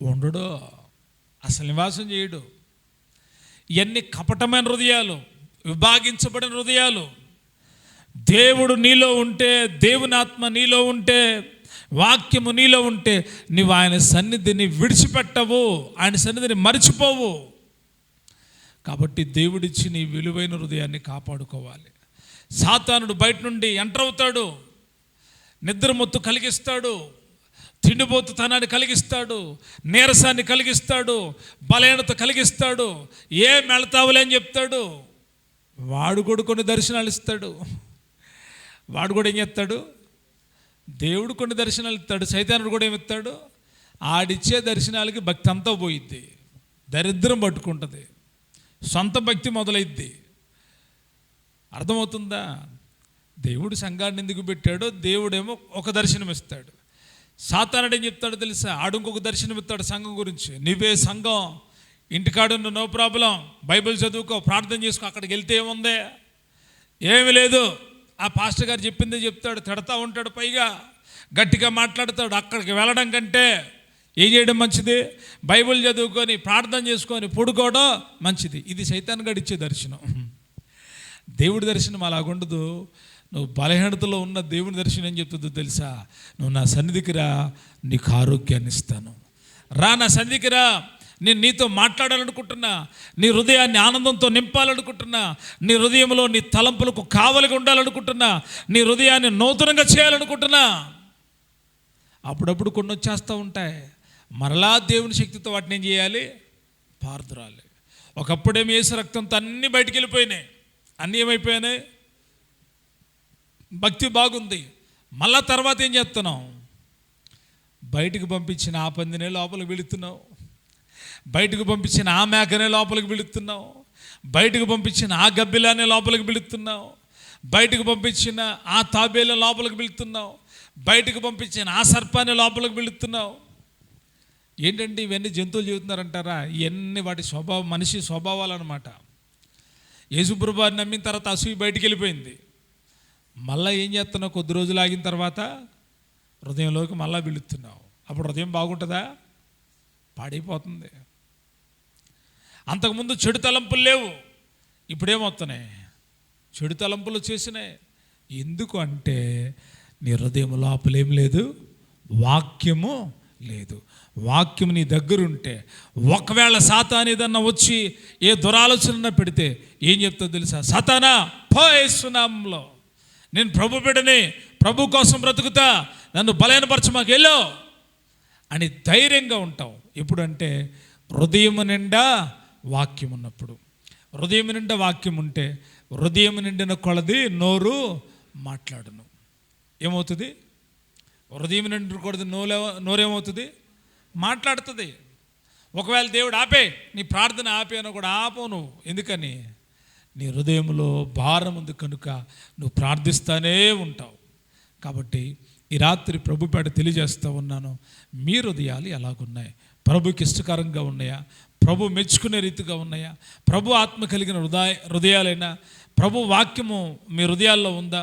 ఉండడు, అసలు నివాసం చేయడు. ఇవన్నీ కపటమైన హృదయాలు, విభాగించబడిన హృదయాలు. దేవుడు నీలో ఉంటే, దేవుని ఆత్మ నీలో ఉంటే, వాక్యము నీలో ఉంటే నీవు ఆయన సన్నిధిని విడిచిపెట్టవు, ఆయన సన్నిధిని మరిచిపోవు. కాబట్టి దేవుడిచ్చి నీ విలువైన హృదయాన్ని కాపాడుకోవాలి. సాతానుడు బయట నుండి ఎంటర్ అవుతాడు, నిద్రమొత్తు కలిగిస్తాడు, తిండిపోతుతనాన్ని కలిగిస్తాడు, నీరసాన్ని కలిగిస్తాడు, బలహీనత కలిగిస్తాడు. ఏం వెళ్తావులే అని చెప్తాడు. వాడు కూడా కొన్ని దర్శనాలు ఇస్తాడు. వాడు కూడా ఏం చేస్తాడు? దేవుడు కొన్ని దర్శనాలు ఇస్తాడు, సైతానుడు కూడా ఏమిస్తాడు? ఆడిచ్చే దర్శనాలకి భక్తి అంతా పోయిద్ది, దరిద్రం పట్టుకుంటుంది, సొంత భక్తి మొదలైద్ది. అర్థమవుతుందా? దేవుడు సంఘాన్ని ఎందుకు పెట్టాడో దేవుడేమో ఒక దర్శనం ఇస్తాడు. సాతానుడు ఏం చెప్తాడో తెలుసా? ఆడు ఇంకొక దర్శనం ఇస్తాడు సంఘం గురించి. నువ్వే సంఘం, ఇంటికాడున్న నో ప్రాబ్లం, బైబిల్ చదువుకో, ప్రార్థన చేసుకో, అక్కడికి వెళ్తే ఏముందే, ఏమి లేదు, ఆ పాస్టర్ గారు చెప్పిందే చెప్తాడు, తిడతా ఉంటాడు, పైగా గట్టిగా మాట్లాడతాడు. అక్కడికి వెళ్ళడం కంటే ఏం చేయడం మంచిది? బైబిల్ చదువుకొని ప్రార్థన చేసుకొని పడుకోవడం మంచిది. ఇది సైతాన్ గారు ఇచ్చే దర్శనం. దేవుడి దర్శనం అలాగుండదు. నువ్వు బలహీనతలో ఉన్న దేవుని దర్శనం ఏం చెప్తుందో తెలుసా? నువ్వు నా సన్నిధికి రా, నీకు ఆరోగ్యాన్ని ఇస్తాను. రా నా సన్నిధికి రా, నేను నీతో మాట్లాడాలనుకుంటున్నా, నీ హృదయాన్ని ఆనందంతో నింపాలనుకుంటున్నా, నీ హృదయంలో నీ తలంపులకు కావలిగా ఉండాలనుకుంటున్నా, నీ హృదయాన్ని నూతనంగా చేయాలనుకుంటున్నా. అప్పుడప్పుడు కొన్ని వచ్చేస్తూ ఉంటాయి. మరలా దేవుని శక్తితో వాటిని ఏం చేయాలి? పారుదురాలి. ఒకప్పుడేమో యేసు రక్తంతో అన్నీ బయటికి వెళ్ళిపోయినాయి. అన్నీ ఏమైపోయినాయి? భక్తి బాగుంది. మళ్ళా తర్వాత ఏం చేస్తున్నాం? బయటికి పంపించిన ఆ పందినే లోపలికి వెళుతున్నావు, బయటకు పంపించిన ఆ మేకనే లోపలికి వెళుతున్నావు, బయటకు పంపించిన ఆ గబ్బిలానే లోపలికి వెళుతున్నావు, బయటకు పంపించిన ఆ తాబేల లోపలికి వెళుతున్నావు, బయటకు పంపించిన ఆ సర్పాన్ని లోపలికి వెళుతున్నావు. ఏంటంటే ఇవన్నీ జంతువులు చెబుతున్నారంటారా? ఇవన్నీ వాటి స్వభావం, మనిషి స్వభావాలు అనమాట. యేసుప్రభుని నమ్మిన తర్వాత అసూయ బయటికి వెళ్ళిపోయింది. మళ్ళీ ఏం చేస్తున్నావు? కొద్ది రోజులు ఆగిన తర్వాత హృదయంలోకి మళ్ళీ వెళుతున్నావు. అప్పుడు హృదయం బాగుంటుందా? పాడైపోతుంది. అంతకుముందు చెడు తలంపులు లేవు, ఇప్పుడేమవుతున్నాయి? చెడు తలంపులు చేసినాయి. ఎందుకు అంటే నీ హృదయం లోపలేం లేదు, వాక్యము లేదు. వాక్యం నీ దగ్గరుంటే, ఒకవేళ సాతాను ఏదన్నా వచ్చి ఏ దురాలోచన పెడితే ఏం చెప్తుందో తెలుసా? సాతానా పో, యేసు నామములో నేను ప్రభు బిడ్డని, ప్రభు కోసం బ్రతుకుతా, నన్ను బలహీనపరచమాకు వెళ్ళు అని ధైర్యంగా ఉంటావు. ఎప్పుడంటే హృదయం నిండా వాక్యం ఉన్నప్పుడు. హృదయం నిండా వాక్యం ఉంటే హృదయం నిండిన కొలది నోరు మాట్లాడును. ఏమవుతుంది? హృదయం నిండకూడదు, నోరేమవుతుంది? మాట్లాడుతుంది. ఒకవేళ దేవుడు ఆపే, నీ ప్రార్థన ఆపే అని కూడా ఆపవు నువ్వు. ఎందుకని? నీ హృదయంలో భారం ఉంది కనుక నువ్వు ప్రార్థిస్తానే ఉంటావు. కాబట్టి ఈ రాత్రి ప్రభు పేట తెలియజేస్తూ ఉన్నాను, మీ హృదయాలు ఎలాగున్నాయి? ప్రభుకి ఇష్టకరంగా ఉన్నాయా? ప్రభు మెచ్చుకునే రీతిగా ఉన్నాయా? ప్రభు ఆత్మ కలిగిన హృదయాలైనా, ప్రభు వాక్యము మీ హృదయాల్లో ఉందా?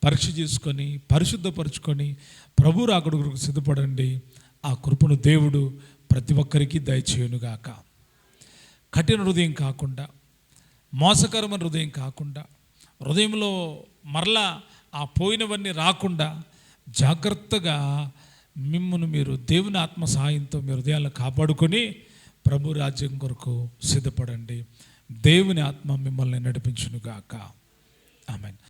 పరీక్ష చేసుకొని పరిశుద్ధపరుచుకొని ప్రభు రాకడకు సిద్ధపడండి. ఆ కృపను దేవుడు ప్రతి ఒక్కరికి దయచేయునుగాక. కఠిన హృదయం కాకుండా, మోసకరమైన హృదయం కాకుండా, హృదయంలో మరలా ఆ పోయినవన్నీ రాకుండా జాగ్రత్తగా మిమ్మును మీరు దేవుని ఆత్మ సహాయంతో మీ హృదయాలను కాపాడుకొని ప్రభు రాజ్యం కొరకు సిద్ధపడండి. దేవుని ఆత్మ మిమ్మల్ని నడిపించునుగాక. ఆమేన్.